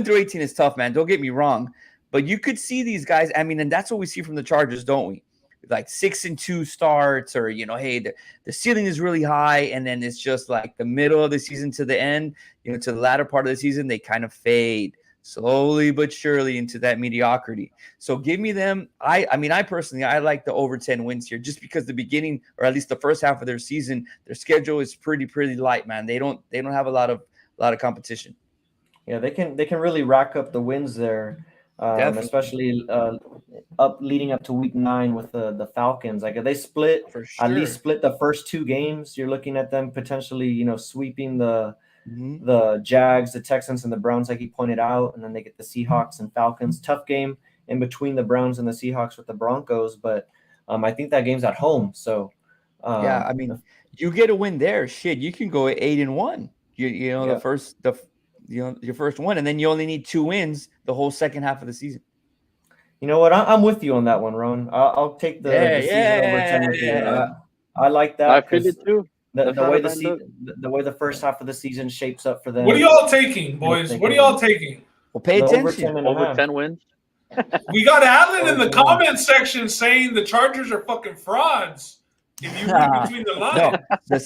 through 18 is tough, man. Don't get me wrong, but you could see these guys. I mean, and that's what we see from the Chargers, don't we? Like 6-2 starts, or hey, the ceiling is really high, and then it's just like the middle of the season to the end, to the latter part of the season, they kind of fade slowly but surely into that mediocrity. So give me them. I personally, I like the over 10 wins here just because the beginning, or at least the first half of their season, their schedule is pretty light, man. They don't have a lot of competition. Yeah, they can really rack up the wins there, especially leading up to week 9 with the Falcons. Like if they split, at least split the first 2 games, you're looking at them potentially, sweeping the Jags, the Texans, and the Browns, like he pointed out, and then they get the Seahawks and Falcons. Tough game in between the Browns and the Seahawks with the Broncos, but I think that game's at home. So you get a win there. Shit, you can go 8-1. The first your first one, and then you only need 2 wins the whole second half of the season. You know what? I'm with you on that one, Ron. I'll take the season over 10. Yeah. I like that. I feel it too. The way the first half of the season shapes up for them. What are y'all taking, boys? What are y'all taking? Well, pay attention. Over 10 wins. We got Allen in the comment section saying the Chargers are fucking frauds. If you read between the lines. No, the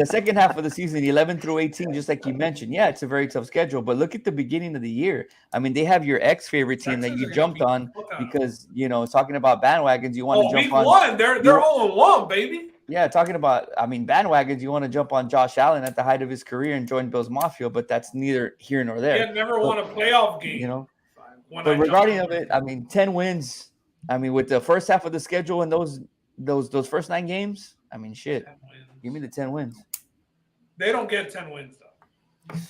second half of the season, 11 through 18, just like you mentioned, yeah, it's a very tough schedule. But look at the beginning of the year. I mean, they have your ex-favorite team that you jumped on because, you know, talking about bandwagons, you want to jump on. Week 1, they're all alone, baby. Yeah, talking about, I mean, bandwagons, you want to jump on Josh Allen at the height of his career and join Bills Mafia, but that's neither here nor there. He had never won a playoff game. You know, but regarding of it, I mean, 10 wins. I mean, with the first half of the schedule and those first 9 games, I mean, shit. Give me the 10 wins. They don't get 10 wins though.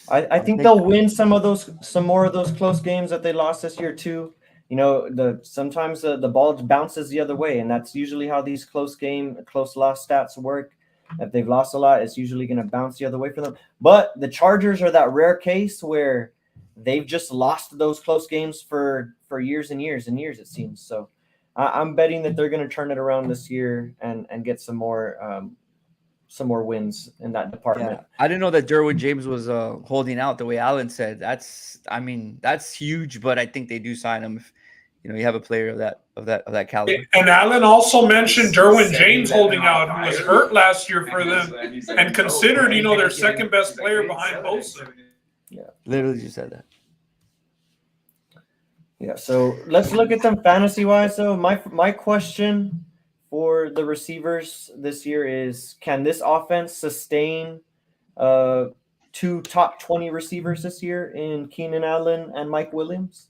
I think they'll win some more of those close games that they lost this year too. You know, sometimes the ball bounces the other way, and that's usually how these close loss stats work. If they've lost a lot, it's usually going to bounce the other way for them. But the Chargers are that rare case where they've just lost those close games for years and years and years, it seems. So I'm betting that they're going to turn it around this year and get some more wins in that department. Yeah. I didn't know that Derwin James was holding out the way Allen said. That's huge, but I think they do sign him if you have a player of that caliber. And Allen also mentioned Derwin James holding out, who was hurt last year for them and considered, their second best player behind Bosa. Yeah, literally just said that. Yeah, so let's look at them fantasy-wise. So my question for the receivers this year is, can this offense sustain 2 top 20 receivers this year in Keenan Allen and Mike Williams?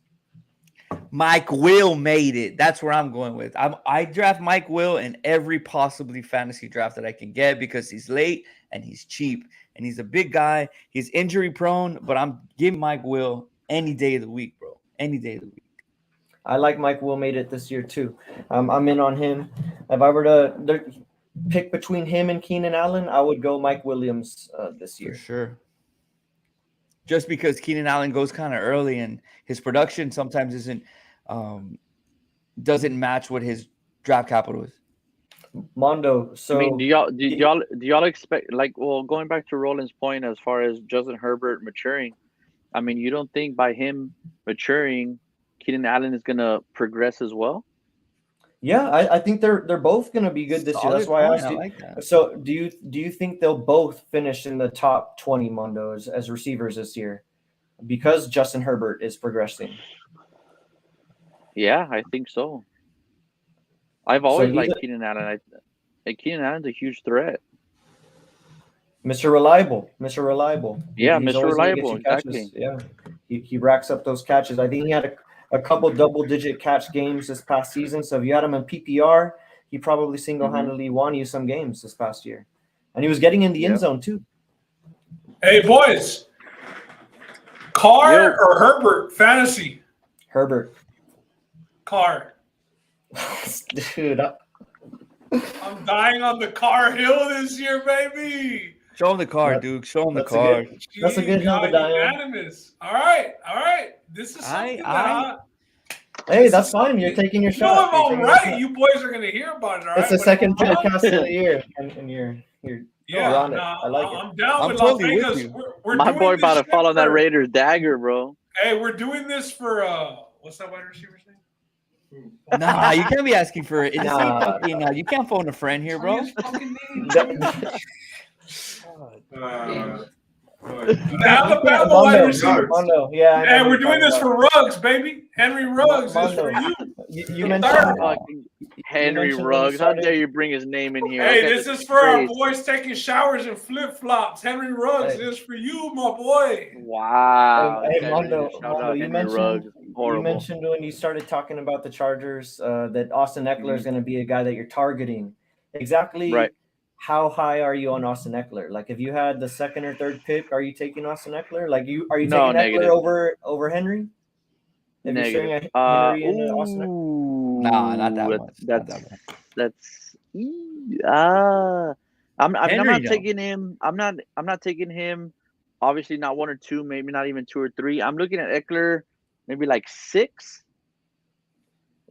Mike Will made it. That's where I'm going with. I draft Mike Will in every possibly fantasy draft that I can get because he's late and he's cheap and he's a big guy. He's injury prone, but I'm giving Mike Will any day of the week, bro. Any day of the week. I like Mike Will made it this year too. I'm in on him. If I were to pick between him and Keenan Allen, I would go Mike Williams this year. For sure. Just because Keenan Allen goes kind of early and his production sometimes doesn't match what his draft capital is. Mondo. So I mean, do y'all expect, going back to Roland's point as far as Justin Herbert maturing? I mean, you don't think by him maturing, Keenan Allen is going to progress as well? Yeah, I think they're both going to be good this year. That's why I asked you. like that. So do you think they'll both finish in the top 20 Mondos as receivers this year because Justin Herbert is progressing? Yeah, I think so. I've always liked Keenan Allen. Keenan Allen's a huge threat. Mr. Reliable. Yeah, He's Mr. Reliable. Exactly. Yeah, he racks up those catches. I think he had a couple double-digit catch games this past season. So if you had him in PPR, he probably single-handedly won you some games this past year. And he was getting in the end zone too. Hey, boys. Carr or Herbert fantasy? Herbert. Carr. Dude. I'm dying on the Carr hill this year, baby. Show him the card, Duke. Show him the card. That's a good hill to die on. Unanimous. All right. This is something Hey, that's fine. You're taking your shot. No, I'm all right. You boys are going to hear about it, all right? It's the second podcast of the year, and you're on it. I like it. I'm down with totally Las with Vegas. you. We're My doing boy this about to shit fall on that for- Raiders dagger, bro. Hey, we're doing this for what's that wide receiver's name? Nah, you can't be asking for it. Nah. You can't phone a friend here, bro. His fucking name. The Alabama wide receiver. Mondo, yeah. Hey, we're doing this for Ruggs, baby. Henry Ruggs is for you. You mentioned Fucking Henry mentioned Ruggs. when How you dare you bring his name in here? Hey, That this guy's is for our crazy. boys taking showers in flip-flops. Henry Ruggs is for you, my boy. Wow. Hey, Okay, Mondo, shout out you Henry mentioned- Ruggs. Horrible. You mentioned when you started talking about the Chargers that Austin Eckler is going to be a guy that you're targeting. Exactly. Right. How high are you on Austin Eckler? Like, if you had the second or third pick, are you taking Austin Eckler? Like, are you No, taking negative. Eckler over Henry? If you're sharing Negative. Henry and Austin Eckler? Nah, not that much. I'm Henry, not no. taking him. I'm not taking him. Obviously, not 1 or 2, maybe not even 2 or 3. I'm looking at Eckler, maybe like 6.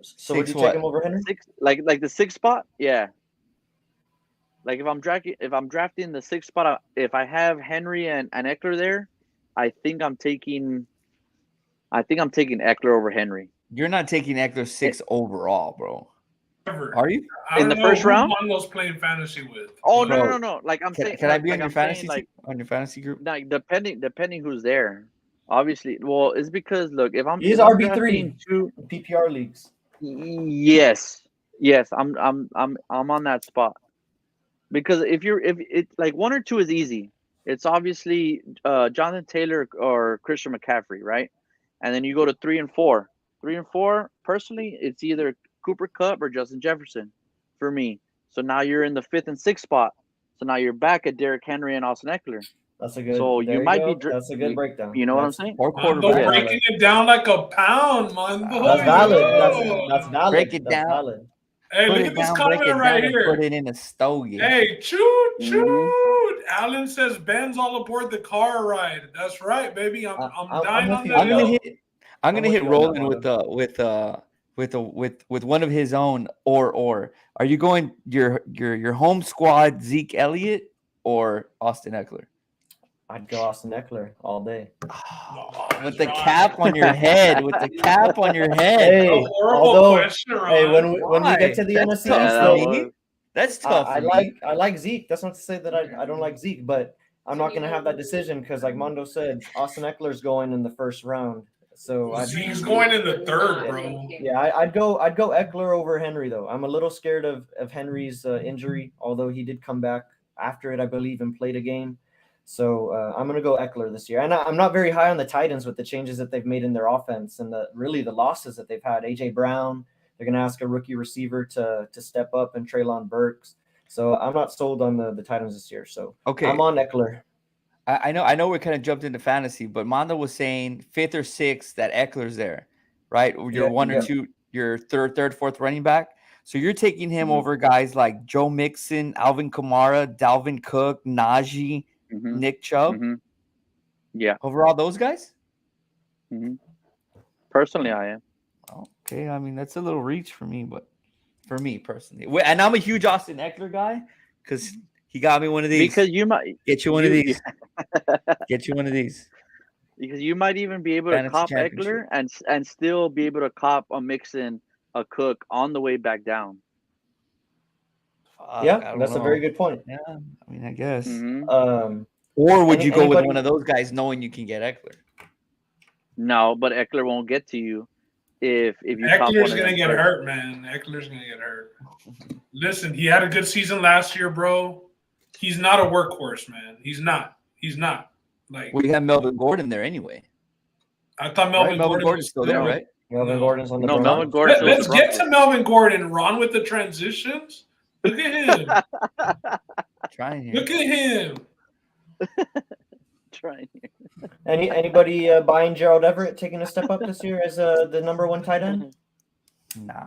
So would you Six take what? him over Henry? 6, like the 6th spot. Yeah. Like if I'm drafting the 6th spot, if I have Henry and Eckler there, I think I'm taking Eckler over Henry. You're not taking Eckler 6 overall, bro. Ever. Are you? I don't In the know first who round? Mondo's playing fantasy with. Oh Bro, no. Like I'm saying, Can I like, be on like your I'm fantasy saying, like on your fantasy group? depending who's there. Obviously, well, it's because look, if I'm He's if I'm RB3 drafting two, PPR leagues. yes, I'm on that spot because if it's like 1 or 2 is easy. It's obviously Jonathan Taylor or Christian McCaffrey, right? And then you go to 3 and 4. 3 and 4, personally, it's either Cooper Kupp or Justin Jefferson for me. So now you're in the 5th and 6th spot. So now you're back at Derrick Henry and Austin Eckler. That's a good. So there you might go. be. That's a good breakdown. You know what I'm That's- saying? Or Mondo quarterback. breaking it down like a pound, Mondo. That's valid. Yo. That's valid. Break it That's down. valid. Hey, Put look it at this down, break comment it right down, here. and put it in a stogie. Hey, choo. Alan says Ben's all aboard the car ride. That's right, baby. I'm dying on with you that on I'm gonna that. hill. hit. I'm gonna with hit you on that, Roland with one of his own. Or are you going your home squad Zeke Elliott or Austin Eckler? I'd go Austin Eckler all day. With the cap on your head. With the cap on your head. Hey, A horrible although, question, Ron. hey, when we Why? get to the That's NFC tough East, for that though, me. That's tough I for me. like Zeke. That's not to say that I don't like Zeke, but I'm not gonna have that decision because, like Mondo said, Austin Eckler's going in the first round. So Zeke's going in the 3rd, bro. Yeah, I'd go Eckler over Henry though. I'm a little scared of Henry's injury, although he did come back after it, I believe, and played a game. So I'm gonna go Eckler this year, and I'm not very high on the Titans with the changes that they've made in their offense and the losses that they've had. AJ Brown, they're gonna ask a rookie receiver to step up, and Treylon Burks. So I'm not sold on the Titans this year. So Okay. I'm on Eckler. I know we kind of jumped into fantasy, but Mondo was saying 5th or 6th that Eckler's there, right? Your 1 or 2, your third, fourth running back. So you're taking him over guys like Joe Mixon, Alvin Kamara, Dalvin Cook, Najee, Nick Chubb. Yeah. Over all those guys? Personally, I am. Okay, I mean that's a little reach for me, but for me personally, and I'm a huge Austin Eckler guy because he got me one of these. Because you might get you one of these. Get you one of these. Because you might even be able to cop Eckler and still be able to cop a Mixon, a Cook on the way back down. Yeah, that's a very good point. Yeah, I mean, I guess. Or would you go with one of those guys knowing you can get Eckler? No, but Eckler won't get to you if you. Eckler's gonna get hurt, man. Eckler's gonna get hurt. Listen, he had a good season last year, bro. He's not a workhorse, man. He's not. Like we have Melvin Gordon there anyway. I thought Melvin Gordon's still there, right? Melvin Gordon's on the Broncos. Melvin Gordon. Let's get to Melvin Gordon, Ron, with the transitions. Look at him. Trying here. Look at him. Trying here. Anybody buying Gerald Everett, taking a step up this year as the number 1 tight end? Nah.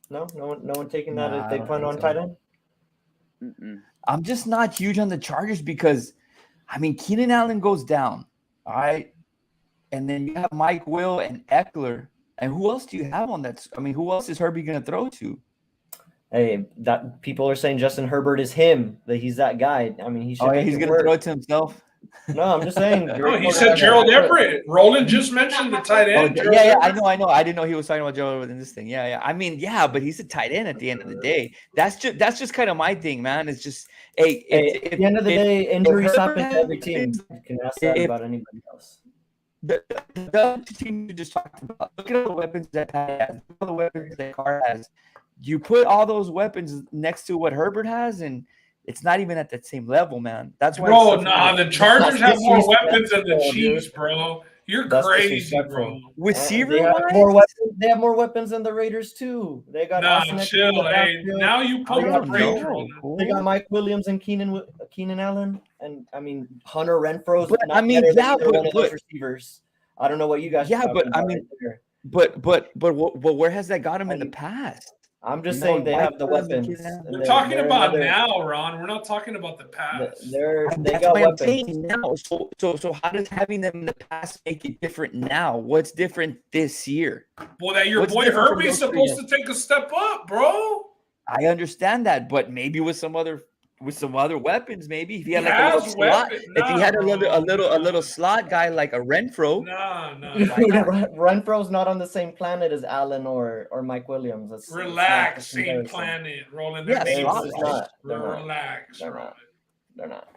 No one taking that if they plan on tight end. I'm just not huge on the Chargers because, I mean, Keenan Allen goes down, all right, and then you have Mike Will and Eckler, and who else do you have on that? I mean, who else is Herbie going to throw to? Hey, that people are saying Justin Herbert is him, that he's that guy. I mean, he's going to throw it to himself. No, I'm just saying. No, he said Gerald Everett. Roland just mentioned the tight end. Yeah, I know. I didn't know he was talking about Gerald Everett in this thing. Yeah. I mean, yeah, but he's a tight end at the end of the day. That's just kind of my thing, man. It's just, at the end of the day, injuries happen to every team. You can ask that about anybody else. The team you just talked about. Look at all the weapons that has. All the weapons that Carr has. You put all those weapons next to what Herbert has, and it's not even at that same level, man. That's why. Bro, the Chargers have more weapons than the Chiefs, bro. You're crazy, bro. They have more weapons than the Raiders too. They got chill. Hey, now you put They got Mike Williams and Keenan Allen, and I mean Hunter Renfro's. But those receivers. I don't know what you guys. Yeah, but I mean, but where has that got him in the past? I'm just saying they have the weapons. We're talking about now, Ron. We're not talking about the past. They got weapons now. So how does having them in the past make it different now? What's different this year? Well, that your boy Herbie's supposed to take a step up, bro. I understand that, but maybe with some other with some other weapons, maybe if he had He like a little has slot, weapons. if he had a Nah, little slot guy like a Renfro. Nah. Renfro's not on the same planet as Allen or Mike Williams. Relax, same planet, Roland. Yeah, It's slot, not. Relax, Roland. They're not.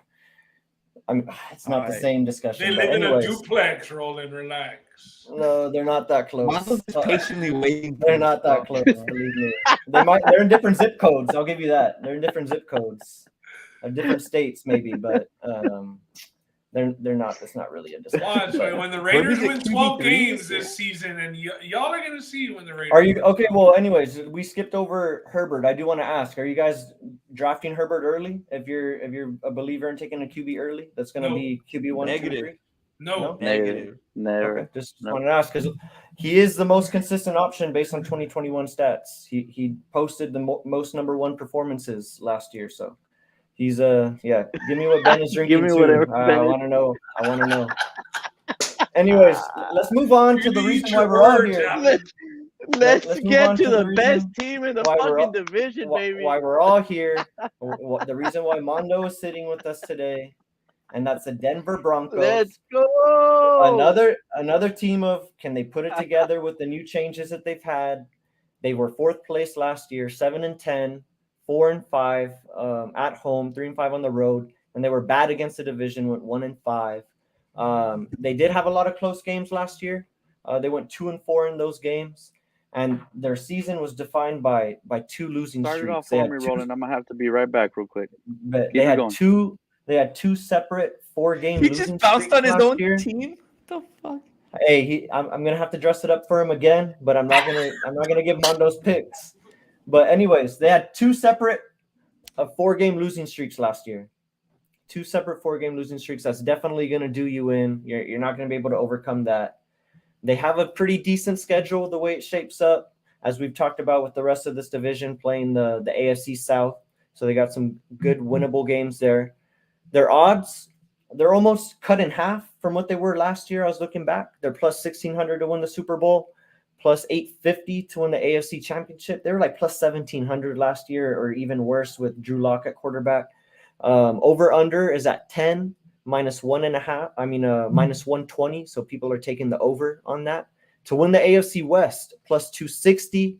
It's not the right. same discussion. They live in a duplex, Roland. Relax. No, they're not that close. Mondo's just patiently waiting. They're not that close, believe me. They're in different zip codes. I'll give you that. They're in different zip codes, different states maybe, but they're not. It's not really a discussion. Watch when the Raiders win 12 games this season, and y'all are gonna see when the Raiders. Are you okay? Well, anyways, we skipped over Herbert. I do want to ask: are you guys drafting Herbert early? If you're a believer in taking a QB early, that's going to be QB 1, 2, 3? No. Negative. Never. Okay. Just wanted to ask because he is the most consistent option based on 2021 stats. He posted the most number 1 performances last year, so he's yeah. Give me what Ben is drinking. Give me too. whatever. I want to know. Anyways, let's move on to the reason why we're all here. Let's get to the best team in the fucking division, baby. Why we're all here. The reason why Mondo is sitting with us today, and that's the Denver Broncos. Let's go. Another team of, can they put it together with the new changes that they've had? They were 4th place last year, 7-10, 4-5 at home, 3-5 on the road, and they were bad against the division, went 1-5. They did have a lot of close games last year. They went 2-4 in those games. And their season was defined by 2 losing streaks. Started off for me, Roland. I'm gonna have to be right back real quick. But they had 2 separate 4-game losing streaks. He just bounced on his own year. team. What the fuck? Hey, I'm gonna have to dress it up for him again, but I'm not gonna give Mondo's picks. But anyways, they had 2 separate 4-game losing streaks last year. 2 separate 4-game losing streaks. That's definitely gonna do you in. You're not gonna be able to overcome that. They have a pretty decent schedule the way it shapes up, as we've talked about with the rest of this division, playing the AFC South. So they got some good winnable games there. Their odds, they're almost cut in half from what they were last year. I was looking back. They're plus 1,600 to win the Super Bowl, plus 850 to win the AFC Championship. They were like plus 1,700 last year, or even worse with Drew Lock at quarterback. Over-under is at 10. Minus 1.5. Minus 120. So people are taking the over on that. To win the AFC West, plus 260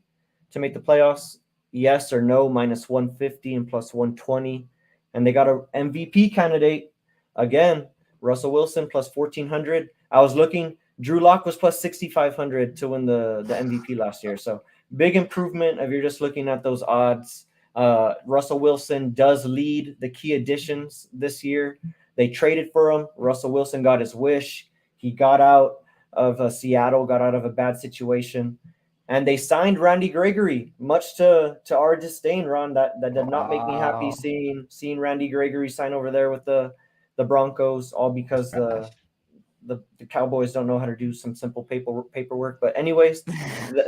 to make the playoffs. Yes or no, minus 150 and plus 120. And they got a MVP candidate. Again, Russell Wilson plus 1,400. I was looking. Drew Lock was plus 6,500 to win the MVP last year. So big improvement if you're just looking at those odds. Russell Wilson does lead the key additions this year. They traded for him. Russell Wilson got his wish. He got out of Seattle, got out of a bad situation. And they signed Randy Gregory, much to our disdain, Ron. That did not make me happy seeing Randy Gregory sign over there with the Broncos, all because the Cowboys don't know how to do some simple paperwork. But anyways,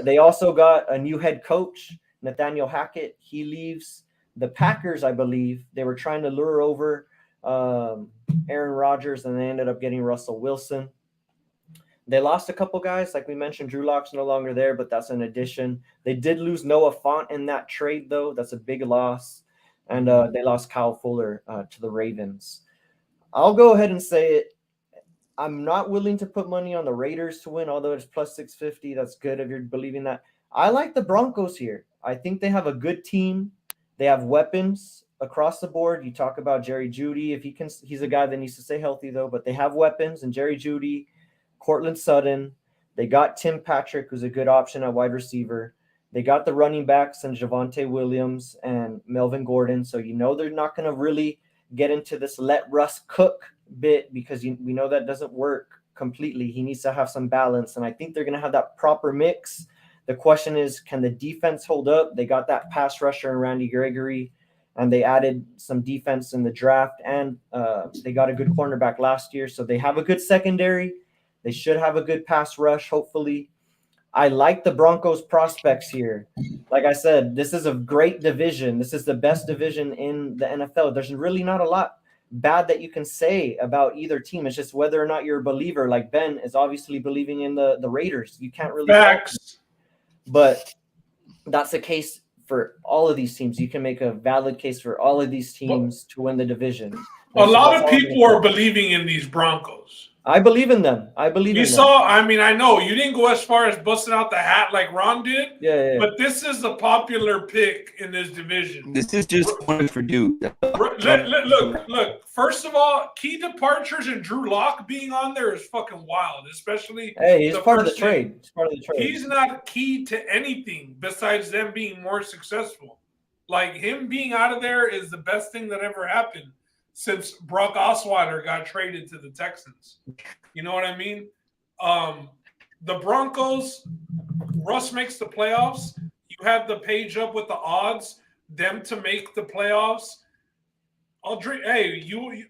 they also got a new head coach, Nathaniel Hackett. He leaves the Packers, I believe. They were trying to lure over Aaron Rodgers, and they ended up getting Russell Wilson. They lost a couple guys, like we mentioned. Drew Lock's no longer there, but that's an addition. They did lose Noah Fant in that trade, though. That's a big loss. And they lost Kyle Fuller to the Ravens. I'll go ahead and say it. I'm not willing to put money on the Raiders to win, although it's plus 650. That's good if you're believing that. I like the Broncos here. I think they have a good team. They have weapons across the board. You talk about Jerry Jeudy. If he can, he's a guy that needs to stay healthy, though. But they have weapons, and Jerry Jeudy, Cortland Sutton. They got Tim Patrick, who's a good option at wide receiver. They got the running backs and Javonte Williams and Melvin Gordon. So you know they're not going to really get into this let Russ cook bit, because we know that doesn't work completely. He needs to have some balance, and I think they're going to have that proper mix. The question is, can the defense hold up? They got that pass rusher in Randy Gregory, and they added some defense in the draft, and they got a good cornerback last year. So they have a good secondary. They should have a good pass rush, hopefully. I like the Broncos prospects here. Like I said, this is a great division. This is the best division in the NFL. There's really not a lot bad that you can say about either team. It's just whether or not you're a believer. Like Ben is obviously believing in the Raiders. You can't really facts. But that's the case for all of these teams. You can make a valid case for all of these teams to win the division. A lot of people are believing in these Broncos. I believe in them. I believe in them. I know you didn't go as far as busting out the hat like Ron did. Yeah. But this is the popular pick in this division. This is just one for Duke. Look. First of all, key departures and Drew Lock being on there is fucking wild, especially. Hey, he's part of the trade. He's part of the trade. He's not key to anything besides them being more successful. Like him being out of there is the best thing that ever happened since Brock Osweiler got traded to the Texans. You know what I mean? The Broncos, Russ makes the playoffs. You have the page up with the odds, them to make the playoffs. I'll drink. Hey,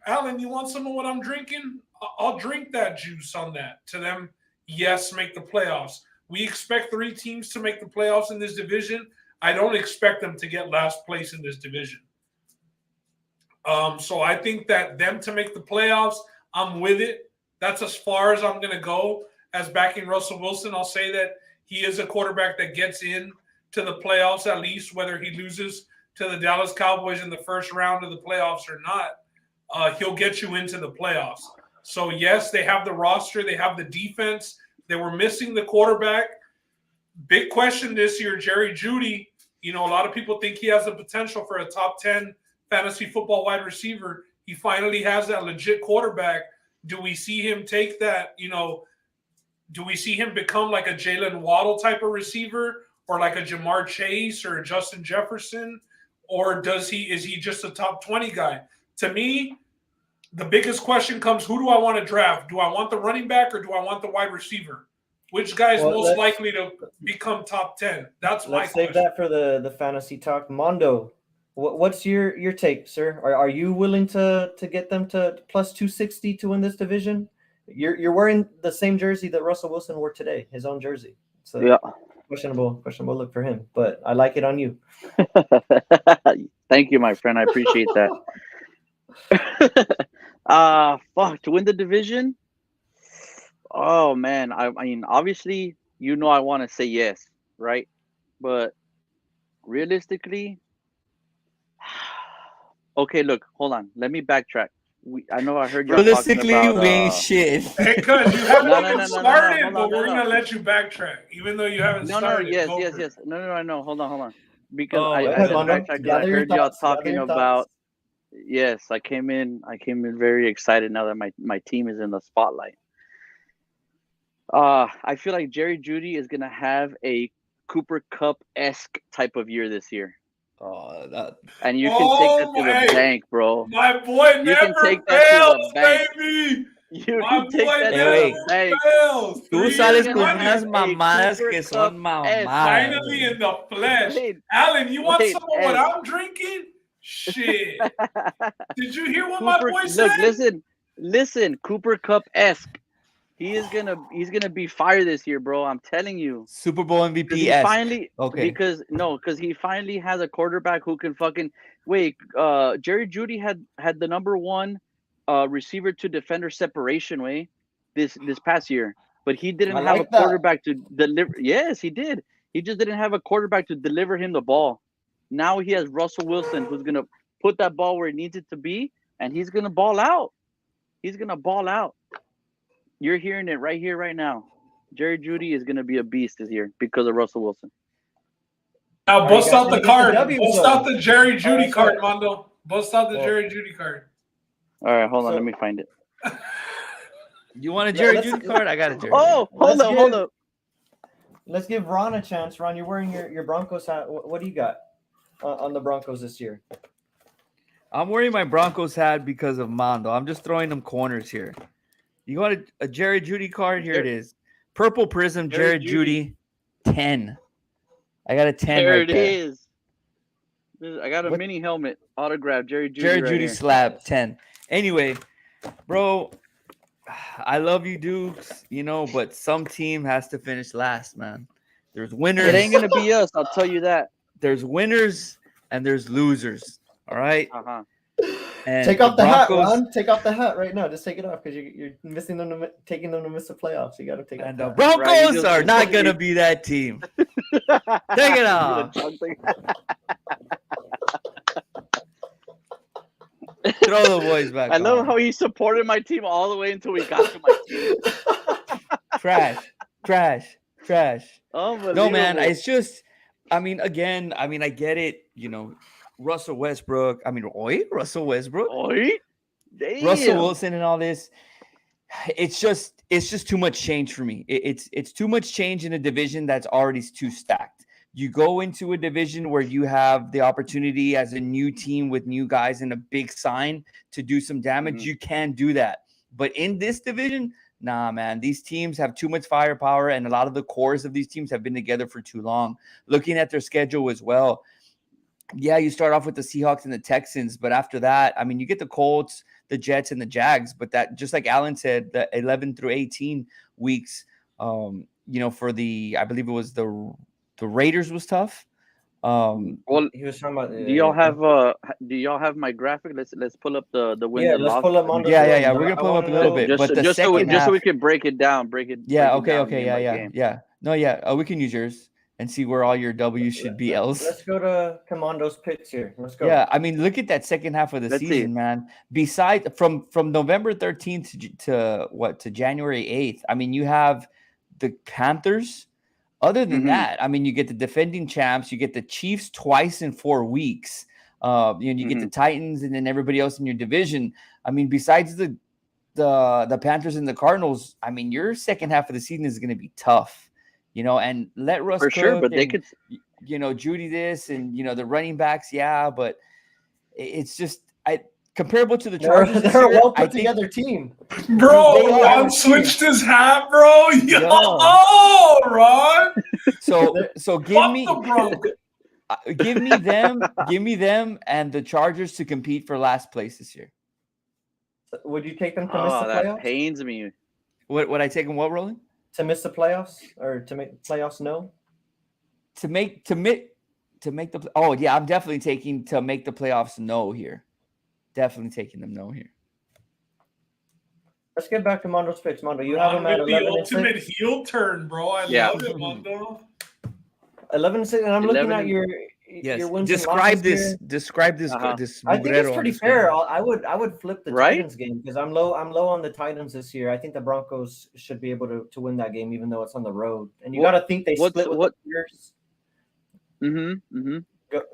Alan, you want some of what I'm drinking? I'll drink that juice on that. To them, yes, make the playoffs. We expect 3 teams to make the playoffs in this division. I don't expect them to get last place in this division. So I think that them to make the playoffs, I'm with it. That's as far as I'm going to go as backing Russell Wilson. I'll say that he is a quarterback that gets in to the playoffs at least, whether he loses to the Dallas Cowboys in the first round of the playoffs or not. He'll get you into the playoffs. So, yes, they have the roster. They have the defense. They were missing the quarterback. Big question this year, Jerry Jeudy. You know, a lot of people think he has the potential for a top 10 fantasy football wide receiver. He finally has that legit quarterback. Do we see him take that, do we see him become like a Jalen Waddle type of receiver or like a Jamar Chase or a Justin Jefferson? Or is he just a top 20 guy? To me, the biggest question comes, who do I want to draft? Do I want the running back or do I want the wide receiver? Which guy is most likely to become top 10? That's my question. Let's save that for the fantasy talk. Mondo, what's your take, sir? Are you willing to get them to plus 260 to win this division? You're wearing the same jersey that Russell Wilson wore today, his own jersey. So yeah, questionable look for him, but I like it on you. Thank you, my friend. I appreciate that. To win the division. Oh man, I mean, obviously, I want to say yes, right? But realistically, okay, look, hold on. Let me backtrack. I know I heard you. Realistically, we ain't shit. Hey, cuz you haven't even started, but we're gonna let you backtrack, even though you haven't started. Yes. No, I know. Hold on. Because I heard y'all talking about. Yes, I came in very excited now that my team is in the spotlight. I feel like Jerry Jeudy is gonna have a Cooper Kupp-esque type of year this year. And you can take that to the bank, bro. My boy never fails, baby. My boy never fails. Tú sales con unas mamadas que son mamadas. Finally in the flesh. Alan, you want some of what I'm drinking? Shit. Did you hear what my boy said? Look, listen, Cooper Kupp-esque. He's gonna be fire this year, bro. I'm telling you. Super Bowl MVP. Because he finally has a quarterback who can fucking wait. Jerry Jeudy had the number 1 receiver to defender separation this past year, but he didn't have a quarterback to deliver. Yes, he did. He just didn't have a quarterback to deliver him the ball. Now he has Russell Wilson, who's gonna put that ball where it needs it to be, and he's gonna ball out. You're hearing it right here, right now. Jerry Jeudy is going to be a beast this year because of Russell Wilson. Now, bust out the card. Bust out the Jerry Jeudy card, Mondo. Bust out the Jerry Jeudy card. All right, hold on. Let me find it. You want a Jerry Jeudy card? I got a Jerry. Oh, hold up. Let's give Ron a chance. Ron, you're wearing your Broncos hat. What do you got on the Broncos this year? I'm wearing my Broncos hat because of Mondo. I'm just throwing them corners here. You want a Jerry Jeudy card? Here it is. Purple Prism, Jerry Jeudy, 10. I got a 10 there right there. There it is. I got a mini helmet autograph, Jerry Jeudy. Jerry Jeudy slab, 10. Anyway, bro, I love you, Dukes, but some team has to finish last, man. There's winners. It ain't going to be us, I'll tell you that. There's winners and there's losers, all right? Uh-huh. And take off the hat, Ron. Take off the hat right now. Just take it off because you're missing them, taking them to miss the playoffs. You got to take it off. And the Broncos are not going to be that team. Take it off. Throw the boys back. I love on. how he supported my team all the way until we got to my team. Trash. Unbelievable. No, man, it's just, I mean, again, I get it. Russell Westbrook. Russell Westbrook. Oi? Damn. Russell Wilson and all this. It's just too much change for me. It's too much change in a division that's already too stacked. You go into a division where you have the opportunity as a new team with new guys and a big sign to do some damage. Mhm. You can do that. But in this division, nah, man, these teams have too much firepower, and a lot of the cores of these teams have been together for too long. Looking at their schedule as well, yeah, you start off with the Seahawks and the Texans, but after that, I mean, you get the Colts, the Jets, and the Jags. But that, just like Alan said, the 11 through 18 weeks, for I believe it was the Raiders was tough. Well, he was talking about. do y'all have my graphic? Let's pull up the wins and let's losses. pull up Mondo's. Yeah. We're gonna pull up a little bit, but the second half, so we can break it down. Yeah. Okay. Yeah. No. Yeah. Oh, we can use yours and see where all your W's should be L's. Let's go to Commando's picks here. Let's go. Yeah, I mean, look at that second half of the season, man. Besides from November 13th to January 8th, I mean, you have the Panthers. Other than that, I mean, you get the defending champs, you get the Chiefs twice in 4 weeks. You get the Titans and then everybody else in your division. I mean, besides the Panthers and the Cardinals, I mean, your second half of the season is going to be tough. And let Russ for sure, but and, they could, Judy this and the running backs, yeah, but it's just comparable to the Chargers. They're a well put together team, bro. Ron switched his hat, bro. Ron. So give me them and the Chargers to compete for last place this year. Would you take them to miss the playoffs? That pains me. Would I take them? What, Roland? To miss the playoffs or to make playoffs? No. To make the. Oh yeah, I'm definitely taking to make the playoffs. No here. Definitely taking them no here. Let's get back to Mondo's picks. Mondo, you have them at 11 the ultimate heel turn, bro. I love it, Mondo. 11-6, and I'm looking at your wins. Describe this. Here. Describe this. This. I think it's pretty fair. I would flip the Titans game because I'm low on the Titans this year. I think the Broncos should be able to win that game even though it's on the road. And you got to think they split with the Bears.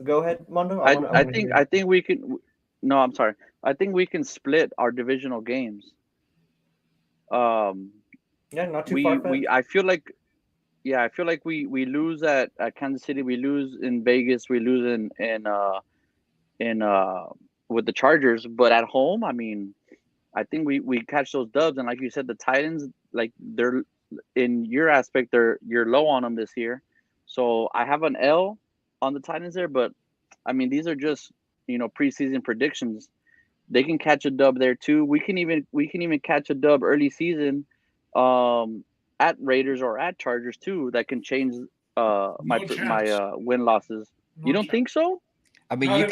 Go ahead, Mondo. I think we can. No, I'm sorry. I think we can split our divisional games. Yeah, not too far. I feel like we lose at Kansas City, we lose in Vegas, we lose in with the Chargers, but at home, I mean, I think we catch those dubs. And like you said, the Titans, like they're in your aspect, you're low on them this year. So I have an L on the Titans there, but I mean, these are just preseason predictions. They can catch a dub there too. We can even catch a dub early season at Raiders or at Chargers too. That can change my win losses. You don't think so? I mean, you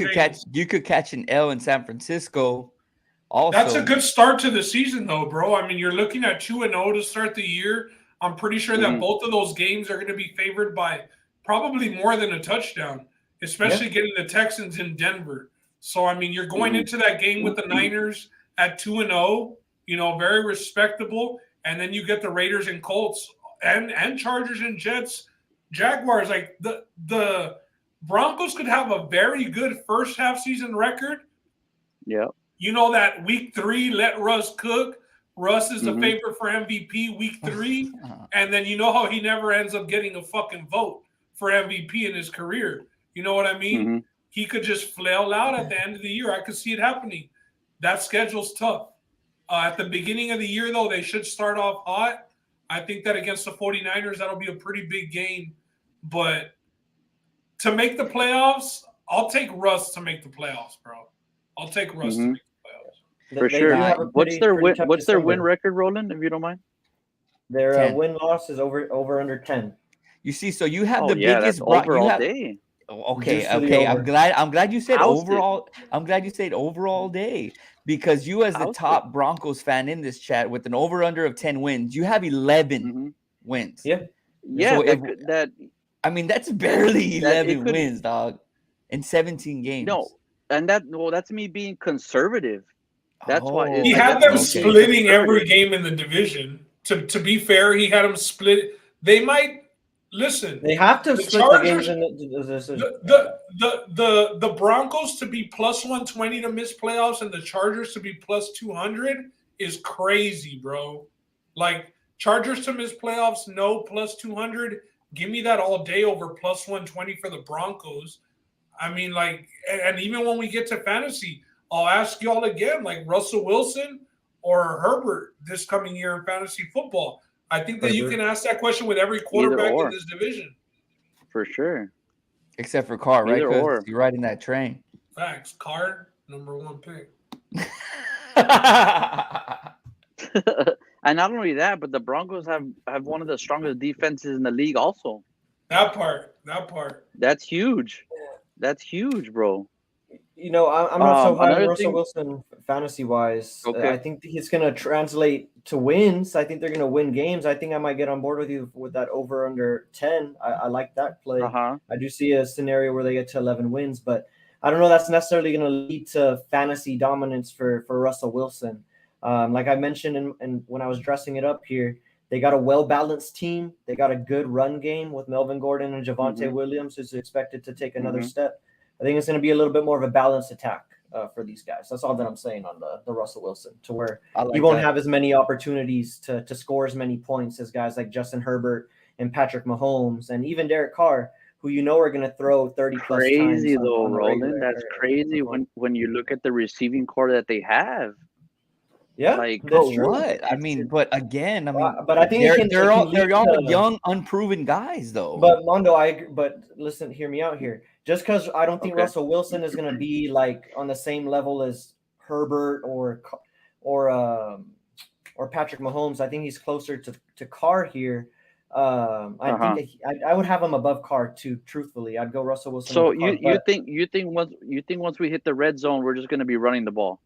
could catch an L in San Francisco. Also, that's a good start to the season, though, bro. I mean, you're looking at 2-0 to start the year. I'm pretty sure that both of those games are going to be favored by probably more than a touchdown, especially getting the Texans in Denver. So, I mean, you're going into that game with the Niners at 2-0, very respectable. And then you get the Raiders and Colts and Chargers and Jets, Jaguars. Like the Broncos could have a very good first half season record. Yeah. That week 3, let Russ cook. Russ is the favorite for MVP week 3. And then you know how he never ends up getting a fucking vote for MVP in his career. You know what I mean? He could just flail out at the end of the year. I could see it happening. That schedule's tough. At the beginning of the year, though, they should start off hot. I think that against the 49ers, that'll be a pretty big game. But to make the playoffs, I'll take Russ to make the playoffs, bro. I'll take Russ to make the playoffs. For sure. What's their win record, Roland, if you don't mind? Their win-loss is over under 10. You see, so you have the biggest overall day. Okay. I'm glad you said overall. I'm glad you said overall day because you, as the top Broncos fan in this chat, with an over/under of 10 wins, you have 11 wins. Yeah. So I mean, that's barely 11 wins, dog, in 17 games. No, that's me being conservative. That's why Oh, He had them okay. splitting every game in the division. To be fair, he had them split. They might listen. They have to The split the Chargers, games in the the Broncos to be plus 120 to miss playoffs and the Chargers to be plus 200 is crazy, bro. Like Chargers to miss playoffs, no plus 200. Give me that all day over plus 120 for the Broncos. I mean, like, and even when we get to fantasy, I'll ask y'all again, like Russell Wilson or Herbert this coming year in fantasy football. I think that you can ask that question with every quarterback in this division. For sure. Except for Carr, right? Either Because or. you're riding that train. Facts. Carr, #1 pick. And not only that, but the Broncos have one of the strongest defenses in the league also. That part. That's huge. That's huge, bro. I'm not so high on another Russell thing- Wilson fantasy-wise. Okay. I think he's going to translate to wins. I think they're going to win games. I think I might get on board with you with that over under 10. I like that play. Uh-huh. I do see a scenario where they get to 11 wins, but I don't know that's necessarily going to lead to fantasy dominance for Russell Wilson. Like I mentioned and when I was dressing it up here, they got a well-balanced team. They got a good run game with Melvin Gordon and Javonte Williams, who's expected to take another step. I think it's going to be a little bit more of a balanced attack for these guys. That's all that I'm saying on the Russell Wilson, to where he won't have as many opportunities to score as many points as guys like Justin Herbert and Patrick Mahomes and even Derek Carr, who are going to throw 30 plus times. Crazy though, Roland. That's crazy when you look at the receiving core that they have. Yeah, like that's true. What? I mean, but again, but I think they're all young, unproven guys, though. But Mondo, but listen, hear me out here. Just because I don't think Russell Wilson is going to be like on the same level as Herbert or Patrick Mahomes, I think he's closer to Carr here. I think I would have him above Carr too. Truthfully, I'd go Russell Wilson. So you think once we hit the red zone, we're just going to be running the ball?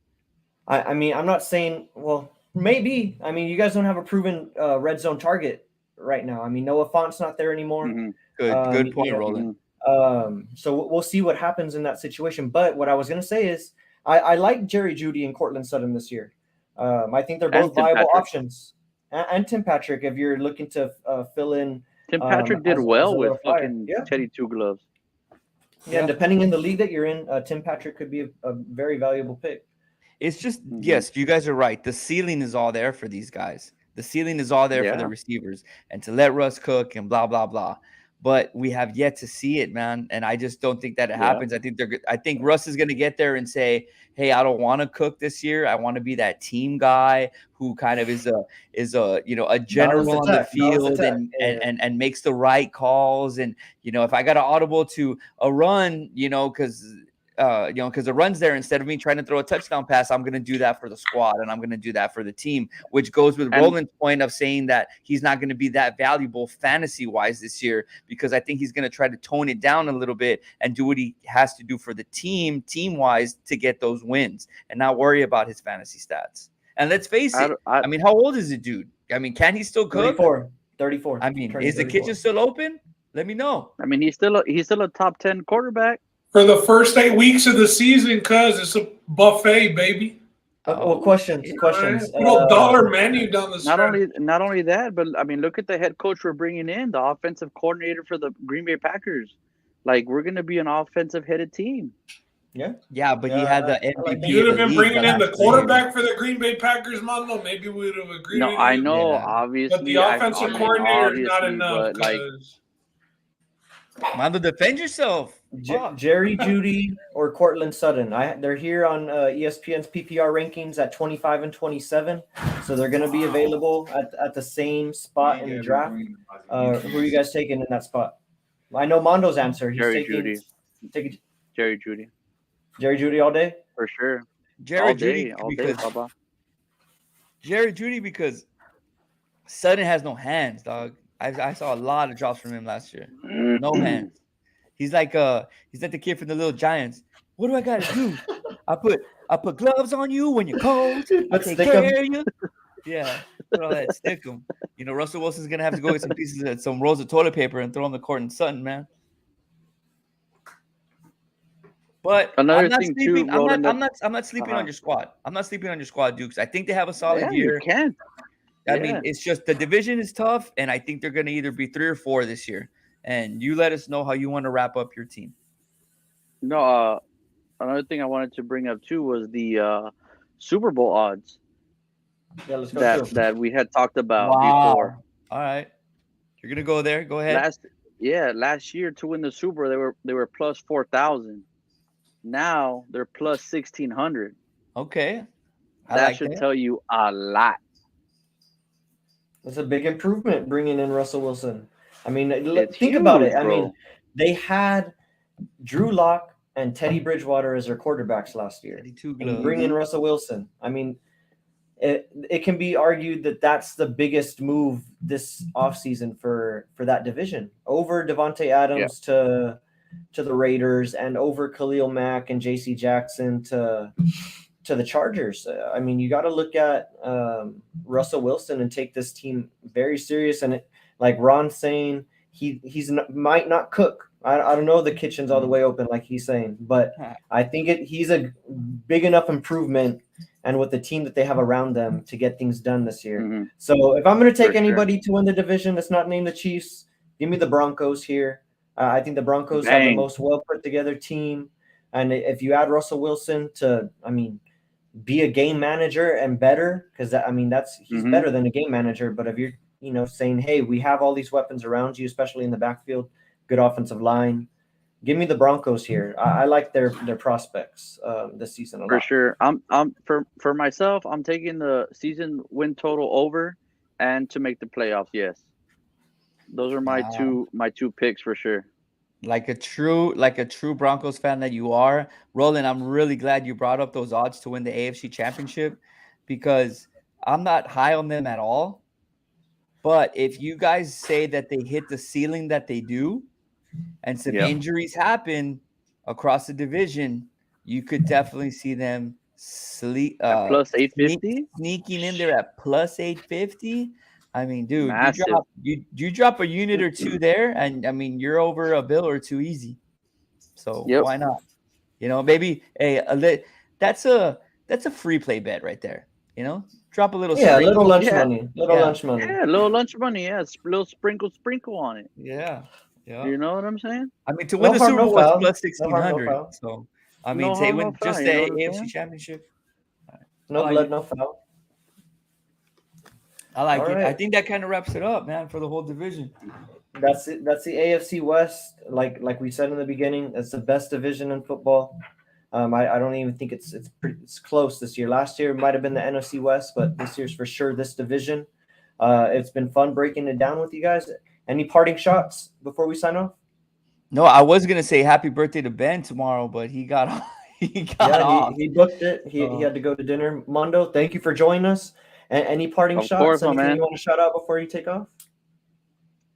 I mean, I'm not saying. Well, maybe. I mean, you guys don't have a proven red zone target right now. I mean, Noah Fant's not there anymore. Good point, Roland. So we'll see what happens in that situation. But what I was going to say is I like Jerry Jeudy and Cortland Sutton this year. I think they're both viable options. And Tim Patrick, if you're looking to fill in. Tim Patrick did well with fucking Teddy Two Gloves. Yeah, and depending on the league that you're in, Tim Patrick could be a very valuable pick. It's just, yes, you guys are right. The ceiling is all there for these guys. The ceiling is all there for the receivers, and to let Russ cook and blah, blah, blah. But we have yet to see it, man. And I just don't think that it happens. I think Russ is going to get there and say, hey, I don't want to cook this year. I want to be that team guy who kind of is a general on the field and makes the right calls. And, if I got an audible to a run, because the run's there, instead of me trying to throw a touchdown pass, I'm going to do that for the squad and I'm going to do that for the team, which goes with Roland's point of saying that he's not going to be that valuable fantasy wise this year, because I think he's going to try to tone it down a little bit and do what he has to do for the team wise to get those wins and not worry about his fantasy stats. And let's face it. I mean, how old is the dude? I mean, can he still cook? 34. I mean, is the kitchen still open? Let me know. I mean, he's still a top 10 quarterback. For the first 8 weeks of the season, cuz it's a buffet, baby. Well, questions. Little dollar menu down the street. Not only that, but I mean, look at the head coach we're bringing in, the offensive coordinator for the Green Bay Packers. Like, we're going to be an offensive-headed team. Yeah, but he had the MVP. You'd have been bringing in the quarterback for the Green Bay Packers, Mondo. Maybe we would have agreed. No, I know, obviously. But the offensive coordinator is not enough. Mondo, defend yourself. Jerry Jeudy or Cortland Sutton. They're here on ESPN's PPR rankings at 25 and 27, so they're going to be available at the same spot in the draft. Who are you guys taking in that spot? I know Mondo's answer. He's Jerry taking Jeudy. Jerry Jeudy. Jerry Jeudy all day? For sure. Jerry Jeudy Jerry Jeudy because Sutton has no hands, dog. I saw a lot of drops from him last year. No hands. He's like the kid from the Little Giants. What do I gotta do? I put gloves on you when you're cold. I take care of you. Yeah, put all that, stick him. Russell Wilson's gonna have to go get some pieces of some rolls of toilet paper and throw on the court and Sutton, man. But Another I'm not thing sleeping. too, I'm Roland. not sleeping on Uh-huh. your squad. I'm not sleeping on your squad, Dukes. I think they have a solid Yeah, year. you can. I Yeah. mean, it's just the division is tough, and I think they're going to either be 3 or 4 this year. And you let us know how you want to wrap up your team. No, another thing I wanted to bring up too was the Super Bowl odds Yeah, let's go through. that we had talked about before. All right. You're going to go there. Go ahead. Last year to win the Super Bowl, they were plus 4,000. Now they're plus 1,600. Okay. That should tell you a lot. It's a big improvement bringing in Russell Wilson. I mean, It's think huge, about it. bro. I mean, they had Drew Lock and Teddy Bridgewater as their quarterbacks last year. And you bring in Russell Wilson. I mean, it can be argued that that's the biggest move this offseason for that division, over Devontae Adams to the Raiders, and over Khalil Mack and J.C. Jackson to the Chargers. I mean, you got to look at Russell Wilson and take this team very serious. And like Ron's saying, might not cook. I don't know, the kitchen's all the way open like he's saying, but I think he's a big enough improvement, and with the team that they have around them, to get things done this year. Mm-hmm. So if I'm going to take anybody to win the division that's not named the Chiefs, give me the Broncos here. I think the Broncos have the most well put together team, and if you add Russell Wilson to, I mean, be a game manager and better, because he's better than a game manager. But if you're saying, hey, we have all these weapons around you, especially in the backfield, good offensive line, give me the Broncos here. I like their prospects this season a lot. For sure. I'm for myself, I'm taking the season win total over and to make the playoffs. Yes, those are my two picks for sure. Like a true Broncos fan that you are, Roland, I'm really glad you brought up those odds to win the AFC Championship, because I'm not high on them at all. But if you guys say that they hit the ceiling that they do, and some injuries happen across the division, you could definitely see them plus 850, sneaking in there at plus 850. I mean, dude, massive. you drop a unit or two there, and I mean, you're over a bill or two easy. So why not? Maybe that's a free play bet right there. Drop a little little lunch money. Lunch money. Yeah, little lunch money. Yeah, little sprinkle on it. Yeah. You know what I'm saying? I mean, to win the Super Bowl is plus 1,600. So I mean, say win just the AFC Championship. No blood, no foul. I like it. I think that kind of wraps it up, man, for the whole division. That's it. That's the AFC West. Like we said in the beginning, it's the best division in football. I don't even think it's close this year. Last year it might have been the NFC West, but this year's for sure this division. It's been fun breaking it down with you guys. Any parting shots before we sign off? No, I was gonna say happy birthday to Ben tomorrow, but he got off. He booked it. He had to go to dinner. Mondo, thank you for joining us. And any parting shots? Course, anything you want to shout out before you take off?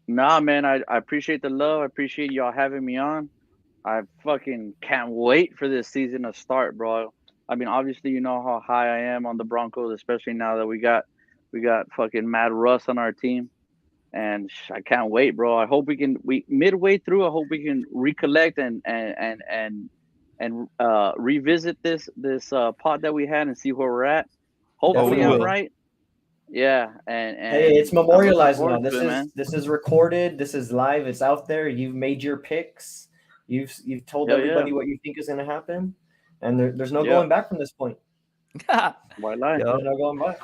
Nah, man. I appreciate the love. I appreciate y'all having me on. I fucking can't wait for this season to start, bro. I mean, obviously, you know how high I am on the Broncos, especially now that we got fucking Mad Russ on our team, and I can't wait, bro. I hope midway through, I hope we can recollect and revisit this pod that we had and see where we're at. Hopefully, I'm right. Yeah, and hey, it's memorialized now. This is recorded. This is live. It's out there. You've made your picks. You've told everybody what you think is going to happen, and there's no going back from this point. Why lie? There's no going back.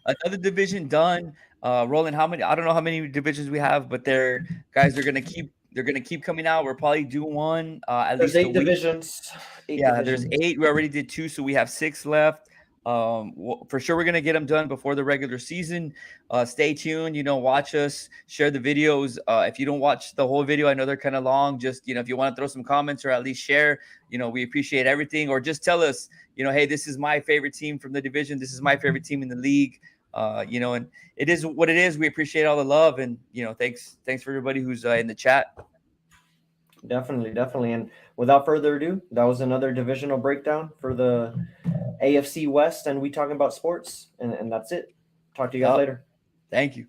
Another division done. Roland, how many? I don't know how many divisions we have, but they're gonna keep coming out. We're probably due one. There's 8 divisions. There's 8. We already did 2, so we have 6 left. For sure we're gonna get them done before the regular season. Stay tuned, watch us, share the videos. If you don't watch the whole video, I know they're kind of long, just if you want to throw some comments or at least share, we appreciate everything. Or just tell us, hey, this is my favorite team from the division, this is my favorite team in the league. And it is what it is. We appreciate all the love, and thanks for everybody who's in the chat. Definitely. And without further ado, that was another divisional breakdown for the AFC West, and we talking about sports, and that's it. Talk to you guys later. Thank you.